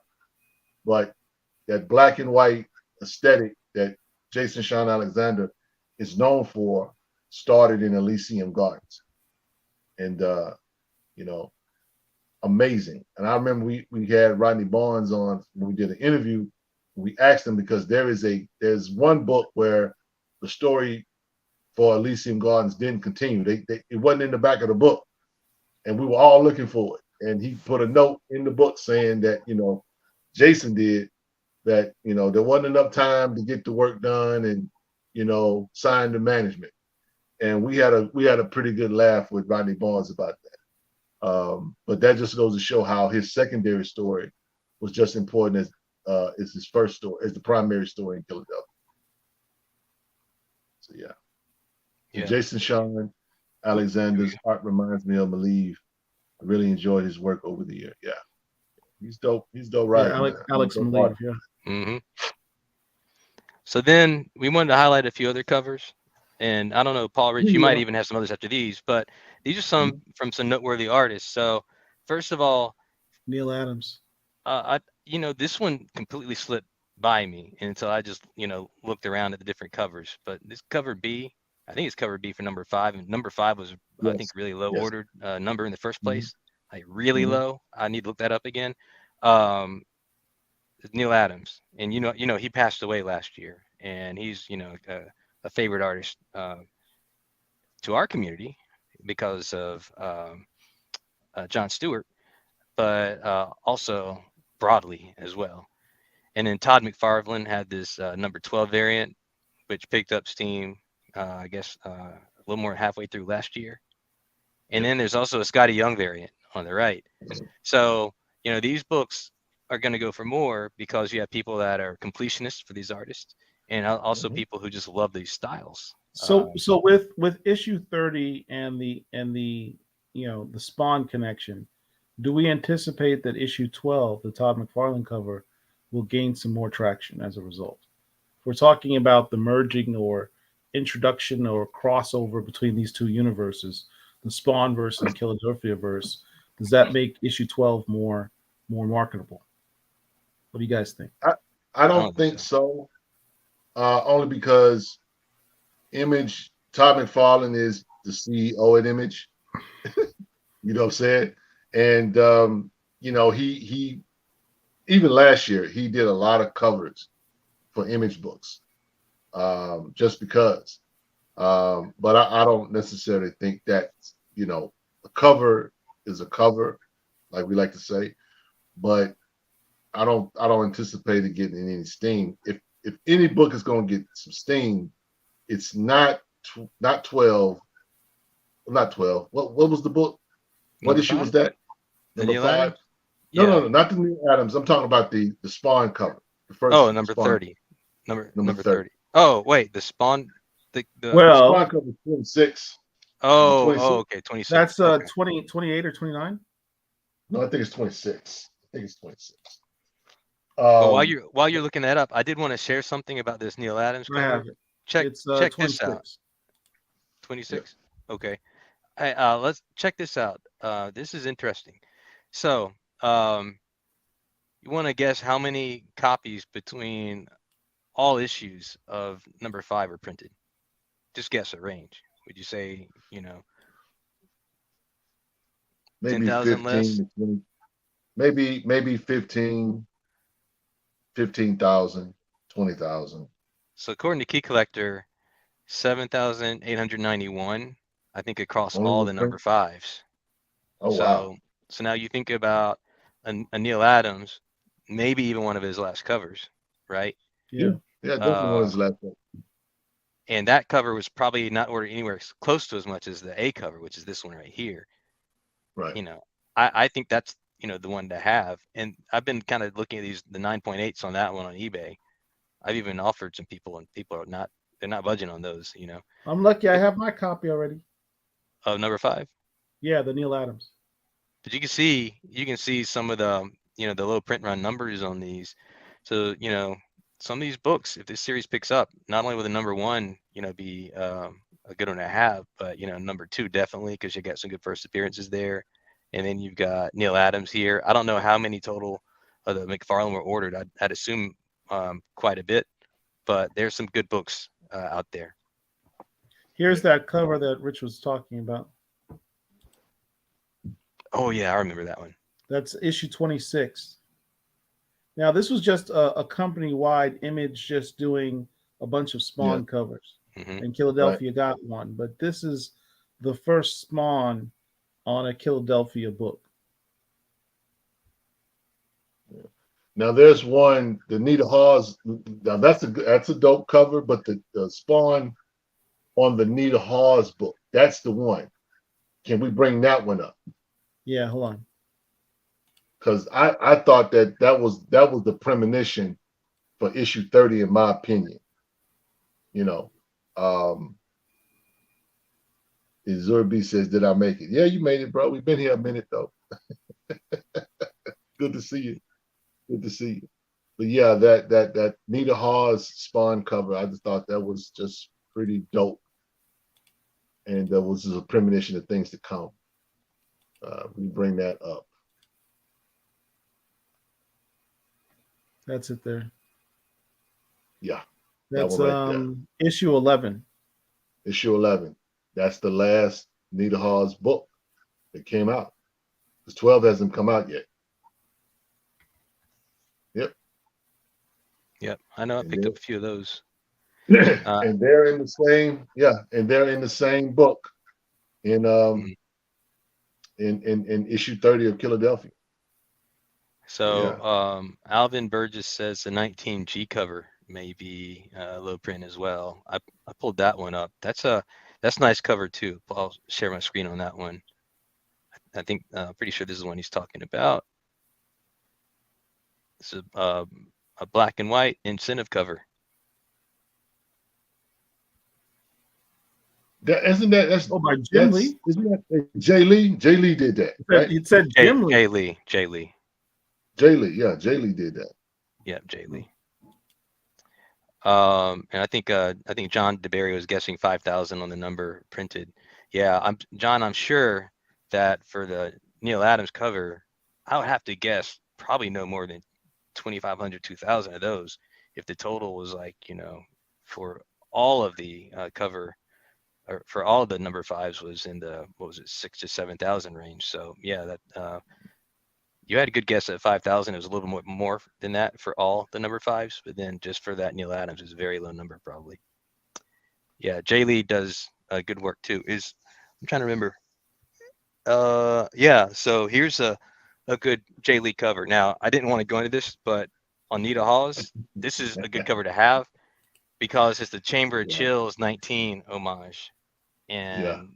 But that black and white aesthetic that Jason Shawn Alexander is known for started in Elysium Gardens. And you know, amazing. And I remember we had Rodney Barnes on when we did an interview. We asked him because there's one book where the story for Elysium Gardens didn't continue. It wasn't in the back of the book, and we were all looking for it. And he put a note in the book saying that, you know, Jason did that, you know, there wasn't enough time to get the work done and, you know, sign the management. And we had a pretty good laugh with Rodney Barnes about that. But that just goes to show how his secondary story was just important as his first story, as the primary story in Philadelphia. So yeah. Jason Shawn Alexander's art reminds me of Malieve. I really enjoyed his work over the year. Yeah, he's dope. He's dope, right?
Yeah, Alex Malieve. Yeah.
Mm-hmm. So then we wanted to highlight a few other covers, and I don't know, Paul Rich, you might even have some others after these, but these are some from some noteworthy artists. So first of all,
Neil Adams.
you know, this one completely slipped by me. And so I just, looked around at the different covers. But this cover B, I think it's cover B for number 5. And number 5 was, I think,
Yes.
really low
Yes.
ordered number in the first
Mhm.
place. Like really
Mhm.
low. I need to look that up again. Um, Neil Adams. And he passed away last year. And he's, a favorite artist to our community because of John Stewart, but also broadly as well. And then Todd McFarlane had this number 12 variant, which picked up steam, I guess, a little more halfway through last year. And
Yep.
then there's also a Scotty Young variant on the right. So, these books are going to go for more because you have people that are completionists for these artists and also
Mhm.
people who just love these styles.
So with issue 30 and the the Spawn connection, do we anticipate that issue 12, the Todd McFarlane cover, will gain some more traction as a result? If we're talking about the merging or introduction or crossover between these two universes, the Spawn verse and Killadelphia verse, does that make issue 12 more marketable? What do you guys think?
I
I
don't
don't think
think
so.
so. Only because Image Todd McFarlane is the CEO at Image. You know what I'm saying? And he even last year he did a lot of covers for Image books, just because. But I don't necessarily think that a cover is a cover, like we like to say. But I don't anticipate it getting any steam. If any book is going to get some steam, it's not 12, not 12. What was the book? What
Number
issue was
5,
that?
the
Number
Neil
5?
Adams.
No,
Yeah.
no, no, not the New Adams. I'm talking about the Spawn cover, the
Oh,
first
number
Spawn,
30. Number
number
number
30.
30. Oh, wait, the Spawn, the
The
Well,
Spawn cover is 26. Is it
oh,
26?
okay, 26.
that's
Okay.
20, 28 or 29.
No, I think it's 26. I think it's 26.
Well, while
Um,
you're looking that up, I did want to share something about this Neil Adams
I have
cover.
it.
Check
It's
check this out.
26.
26. Okay. Hey, let's check this out. This is interesting. So, you want to guess how many copies between all issues of number 5 are printed? Just guess a range. Would you say,
maybe
10,000 less?
15 to 20, maybe 15,000, 20,000.
So according to Key Collector, 7,891, I think, across
Only
all
was
the number
print.
5s.
Oh wow.
So now you think about a Neil Adams, maybe even one of his last covers, right?
Yeah,
Yeah.
yeah, definitely one of
Uh,
his last books.
and that cover was probably not ordered anywhere close to as much as the A cover, which is this one right here.
Right.
You know, I think that's the one to have. And I've been kind of looking at the 9.8s on that one on eBay. I've even offered some people, and people are not they're not budging on those.
I'm lucky I
But,
have my copy already.
number 5.
Yeah, the Neil Adams.
But you can see some of the the low print run numbers on these. So some of these books, if this series picks up, not only will the number 1 be a good one to have, but number 2 definitely, because you got some good first appearances there, and then you've got Neil Adams here. I don't know how many total of the McFarlane were ordered. I'd assume quite a bit, but there's some good books out there.
Here's that cover that Rich was talking about.
Oh yeah, I remember that one.
That's issue 26. Now, this was just a company-wide Image just doing a bunch of
Yeah.
Spawn covers,
Hmm.
and Killadelphia got one. But this is the first Spawn on a Killadelphia book.
Now there's one, the Nita Hawes. Now that's a dope cover, but the Spawn on the Nita Hawes book, that's the one. Can we bring that one up?
Yeah, hold on.
Because I thought that was the premonition for issue 30, in my opinion. Zurby says, "Did I make it?" Yeah, you made it, bro. We've been here a minute though. Good to see you. Good to see you. But yeah, that Nita Hawes Spawn cover, I just thought that was just pretty dope, and that was just a premonition of things to come. We bring that up.
That's it there.
Yeah, that
That's
one right there.
issue 11.
Issue 11. That's the last Nita Hall's book that came out. Because 12 hasn't come out yet. Yep.
Yep. I know I
And
picked up a few of those.
and they're in the same, and they're in the same book in in issue 30 of Killadelphia.
So Alvin Burgess says the 19G cover may be low print as well. I pulled that one up. That's a nice cover too. I'll share my screen on that one. I think pretty sure this is the one he's talking about. It's a black and white incentive cover.
That's
by Jim Lee.
Isn't that Jay Lee? Jay Lee did that, right?
It said Jim Lee.
Jay Lee.
Jay Lee, yeah, Jay Lee did that.
Yeah, Jay Lee. And I think John DeBerry was guessing 5,000 on the number printed. Yeah, I'm sure that for the Neil Adams cover, I would have to guess probably no more than 2,500, 2,000 of those. If the total was like, for all of the cover, or for all of the number fives was in the, 6,000 to 7,000 range. So yeah, that you had a good guess at 5,000. It was a little more than that for all the number fives, but then just for that Neil Adams is a very low number probably. Yeah, Jay Lee does good work too. I'm trying to remember. Yeah. So here's a good Jay Lee cover. Now I didn't want to go into this, but on Nita Hall's, this is a good cover to have because it's the Chamber of Chills 19 homage, and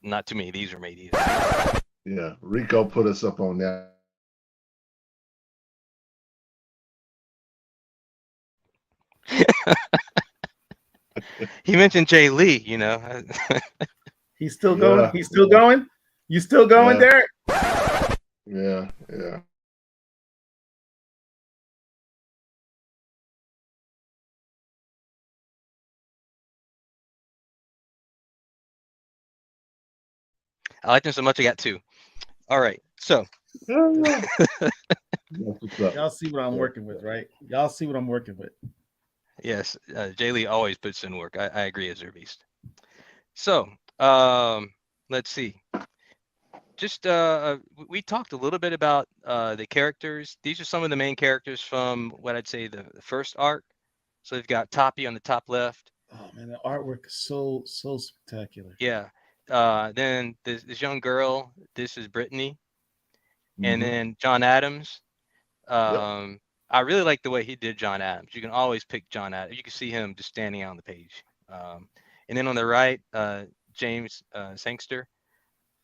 not too many of these were made either.
Yeah, Rico put us up on that.
He mentioned Jay Lee,
He's still going. He's still going. You still going, Derek?
Yeah.
I like them so much I got two. All right, so
y'all see what I'm working with, right? Y'all see what I'm working with.
Yes, Jay Lee always puts in work. I agree, as their beast. So let's see. Just we talked a little bit about the characters. These are some of the main characters from what I'd say the first arc. So they've got Toppy on the top left.
Oh man, the artwork is so spectacular.
Yeah. Then this young girl. This is Brittany, and then John Adams. I really like the way he did John Adams. You can always pick John Adams. You can see him just standing out on the page. And then on the right, James Sangster.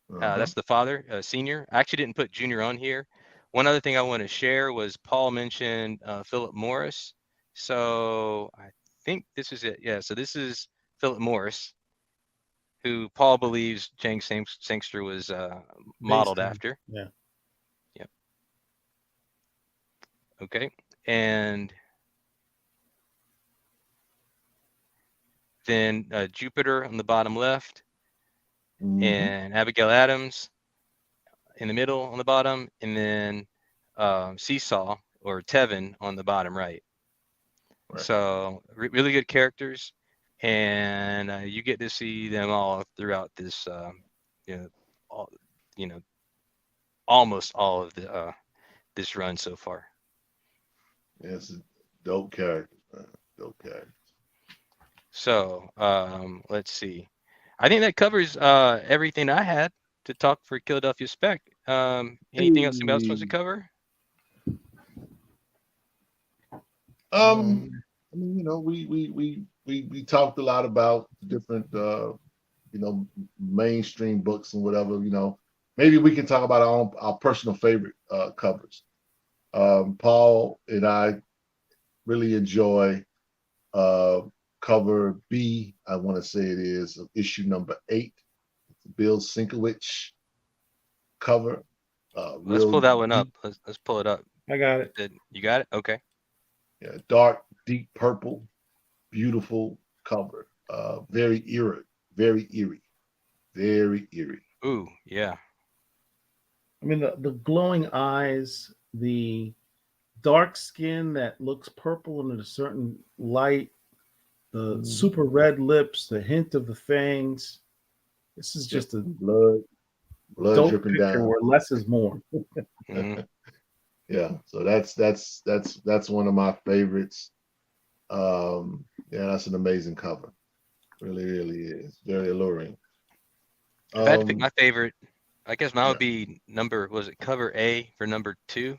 That's the father, senior. I actually didn't put junior on here. One other thing I want to share was Paul mentioned Philip Morris. So I think this is it. Yeah, so this is Philip Morris, who Paul believes James Sangster was modeled after.
Yeah.
Yep. Okay. And then Jupiter on the bottom left, and Abigail Adams in the middle on the bottom, and then Seesaw or Tevin on the bottom right. So really good characters, and you get to see them all throughout this, almost all of the this run so far.
Yeah, it's a dope character. Dope character.
So let's see. I think that covers everything I had to talk for Killadelphia Spec. Anything else anybody else wants to cover?
I mean, we talked a lot about different mainstream books and whatever. Maybe we can talk about our personal favorite covers. Paul and I really enjoy cover B, I want to say it is, of issue number 8. It's Bill Sienkiewicz cover.
Let's pull that one up. Let's pull it up.
I got it.
You got it? Okay.
Yeah, dark, deep purple, beautiful cover. Very eerie, very eerie, very eerie.
Ooh, yeah.
I mean, the glowing eyes, the dark skin that looks purple in a certain light, the super red lips, the hint of the fangs. This is just a
blood
dope
dripping
picture
down.
where less is more.
Yeah, so that's one of my favorites. Yeah, that's an amazing cover. Really, really is. Very alluring.
If I had to pick my favorite, I guess mine would be cover A for number 2.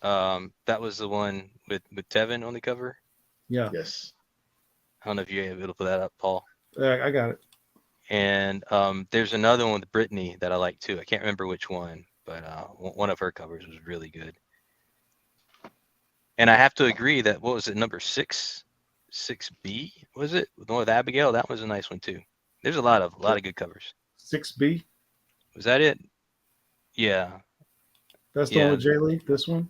That was the one with Tevin on the cover.
Yeah.
Yes.
I don't know if you're able to put that up, Paul.
I got it.
And there's another one with Brittany that I like too. I can't remember which one, but one of her covers was really good. And I have to agree that, what was it, number 6B? Was it the one with Abigail? That was a nice one too. There's a lot of good covers.
6B.
Was that it? Yeah.
That's the one with Jay Lee. This one.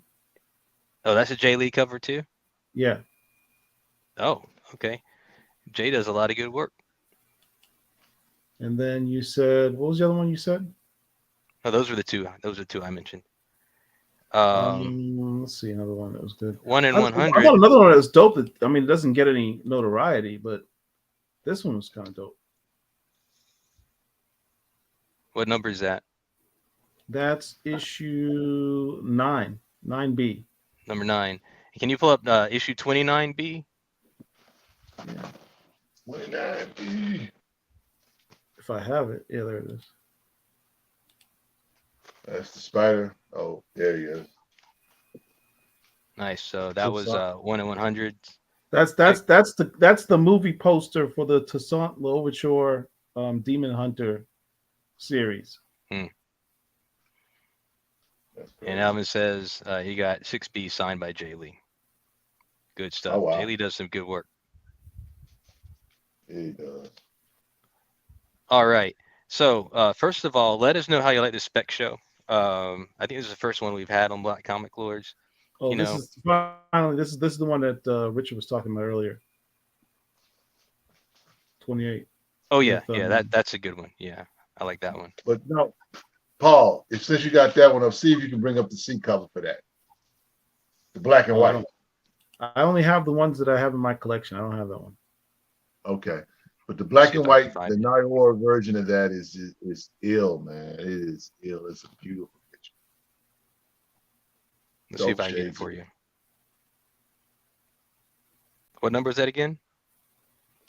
Oh, that's a Jay Lee cover too.
Yeah.
Oh, okay. Jay does a lot of good work.
And then you said, what was the other one you said?
Oh, those were the two. Those are the two I mentioned.
Let's see, another one that was good.
1 in 100.
I thought another one that was dope. That, I mean, it doesn't get any notoriety, but this one was kind of dope.
What number is that?
That's issue 9, 9B.
Number 9. Can you pull up issue 29B?
Yeah.
29B.
If I have it, yeah, there it is.
That's the spider. Oh, there he is.
Nice. So that was 1 in 100.
That's the movie poster for the Toussaint L'Ouverture Demon Hunter series.
And Alvin says he got 6B signed by Jay Lee. Good stuff.
Oh, wow.
Jay Lee does some good work.
Yeah, he does.
All right. So first of all, let us know how you like the Spec show. I think this is the first one we've had on Black Comic Lords.
Oh, this is the one that Richard was talking about earlier. 28.
Oh yeah, that's a good one. Yeah, I like that one.
But no, Paul, since you got that one up, see if you can bring up the seat cover for that. The black and white.
I only have the ones that I have in my collection. I don't have that one.
Okay. But the black and white, the Noteworthy version of that is ill, man. It is ill. It's a beautiful picture.
Let's see if I can get it for you. What number is that again?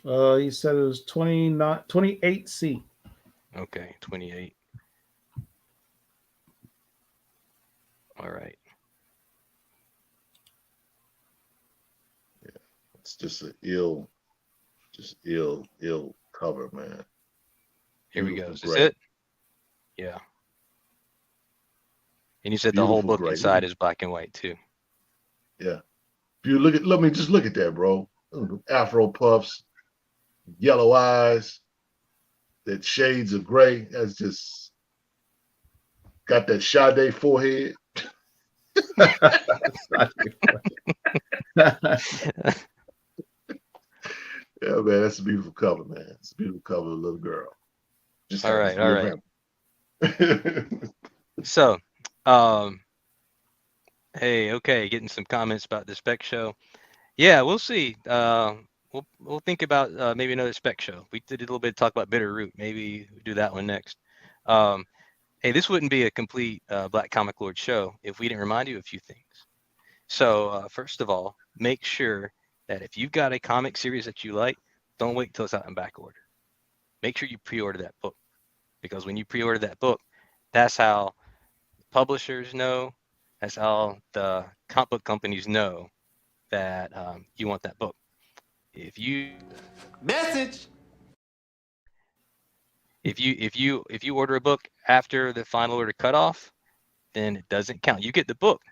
He said it was 28C.
Okay, 28. All right.
Yeah, it's just an ill cover, man.
Here we go. Is this it? Yeah. And you said the whole book inside is black and white too.
Yeah. If you look at that, bro. Afro puffs, yellow eyes, that shades of gray. That's just got that Sade forehead. Yeah, man, that's a beautiful cover, man. It's a beautiful cover of a little girl. Just
all right. So, hey, okay, getting some comments about the Spec show. Yeah, we'll see. We'll think about maybe another Spec show. We did a little bit of talk about Bitterroot. Maybe we'll do that one next. Hey, this wouldn't be a complete Black Comic Lord show if we didn't remind you of a few things. So, first of all, make sure that if you've got a comic series that you like, don't wait until it's out in back order. Make sure you pre-order that book, because when you pre-order that book, that's how publishers know, that's how the comic book companies know that you want that book. If you order a book after the final order cutoff, then it doesn't count. You get the book,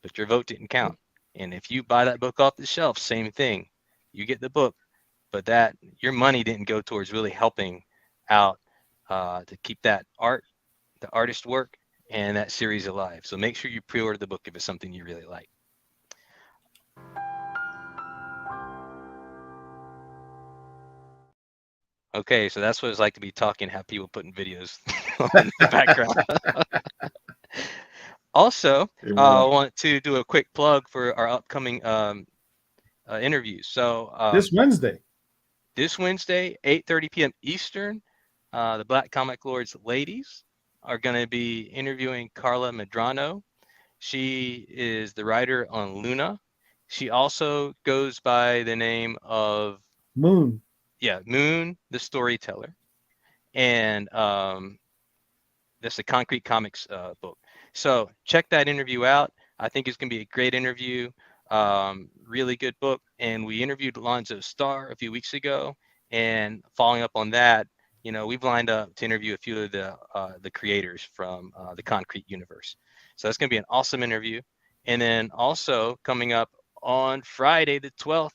but your vote didn't count. And if you buy that book off the shelf, same thing. You get the book, but that your money didn't go towards really helping out to keep that the artist work and that series alive. So make sure you pre-order the book if it's something you really like. Okay, so that's what it's like to be talking, have people putting videos on in the background. Also,
Amen.
I want to do a quick plug for our upcoming interviews. So
This Wednesday.
this Wednesday, 8:30 p.m. Eastern, the Black Comic Lords ladies are going to be interviewing Carla Medrano. She is the writer on Luna. She also goes by the name of
Moon.
Moon, the storyteller, and that's a Concrete Comics book. So check that interview out. I think it's going to be a great interview. Really good book. And we interviewed Lonzo Starr a few weeks ago. And following up on that, we've lined up to interview a few of the creators from the Concrete universe. So that's going to be an awesome interview. And then also coming up on Friday the 12th,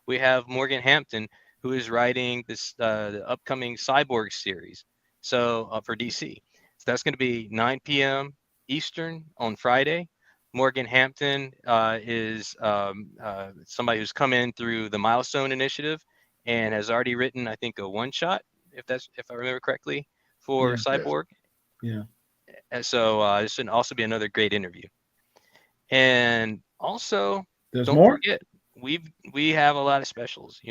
we have Morgan Hampton, who is writing the upcoming Cyborg series. So for DC. So that's going to be 9 p.m. Eastern on Friday. Morgan Hampton is somebody who's come in through the Milestone Initiative and has already written, I think, a one-shot, if I remember correctly, for Cyborg.
Yeah.
And so this would also be another great interview. And also,
There's
don't
more?
forget, we have a lot of specials.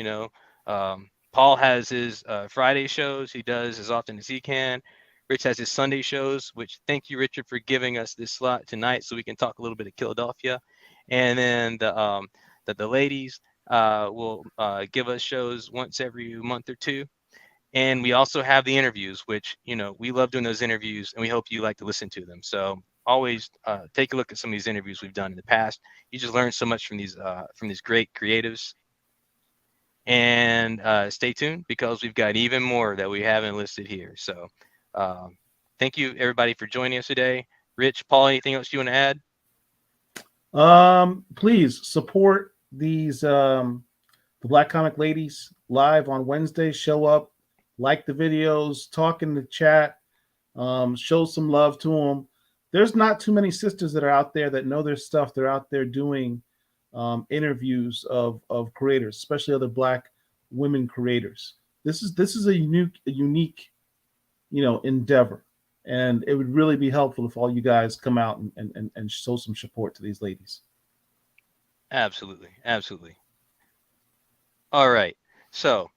Paul has his Friday shows. He does as often as he can. Rich has his Sunday shows, which thank you, Richard, for giving us this slot tonight so we can talk a little bit of Killadelphia. And then the ladies will give us shows once every month or two. And we also have the interviews, which, we love doing those interviews and we hope you like to listen to them. So always take a look at some of these interviews we've done in the past. You just learn so much from these great creatives. And stay tuned because we've got even more that we haven't listed here. So thank you, everybody, for joining us today. Rich, Paul, anything else you want to add?
Please support these the Black Comic Ladies live on Wednesday. Show up, like the videos, talk in the chat, show some love to them. There's not too many sisters that are out there that know their stuff. They're out there doing interviews of creators, especially other Black women creators. This is a unique endeavor, and it would really be helpful if all you guys come out and show some support to these ladies.
Absolutely. All right. So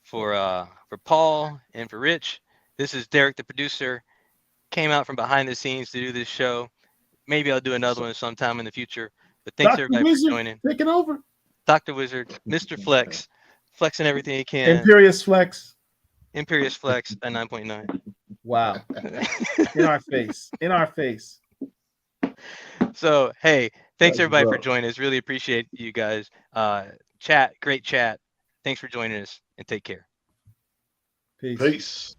for Paul and for Rich, this is Derek, the producer. Came out from behind the scenes to do this show. Maybe I'll do another one sometime in the future. But thanks
Dr.
everybody
Wizard
for joining.
taking over.
Dr. Wizard, Mr. Flex, flexing everything he can.
Imperious Flex.
Imperious Flex at 9.9.
Wow. In our face.
So, hey, thanks everybody for joining us. Really appreciate you guys. Great chat. Thanks for joining us and take care.
Peace.
Peace.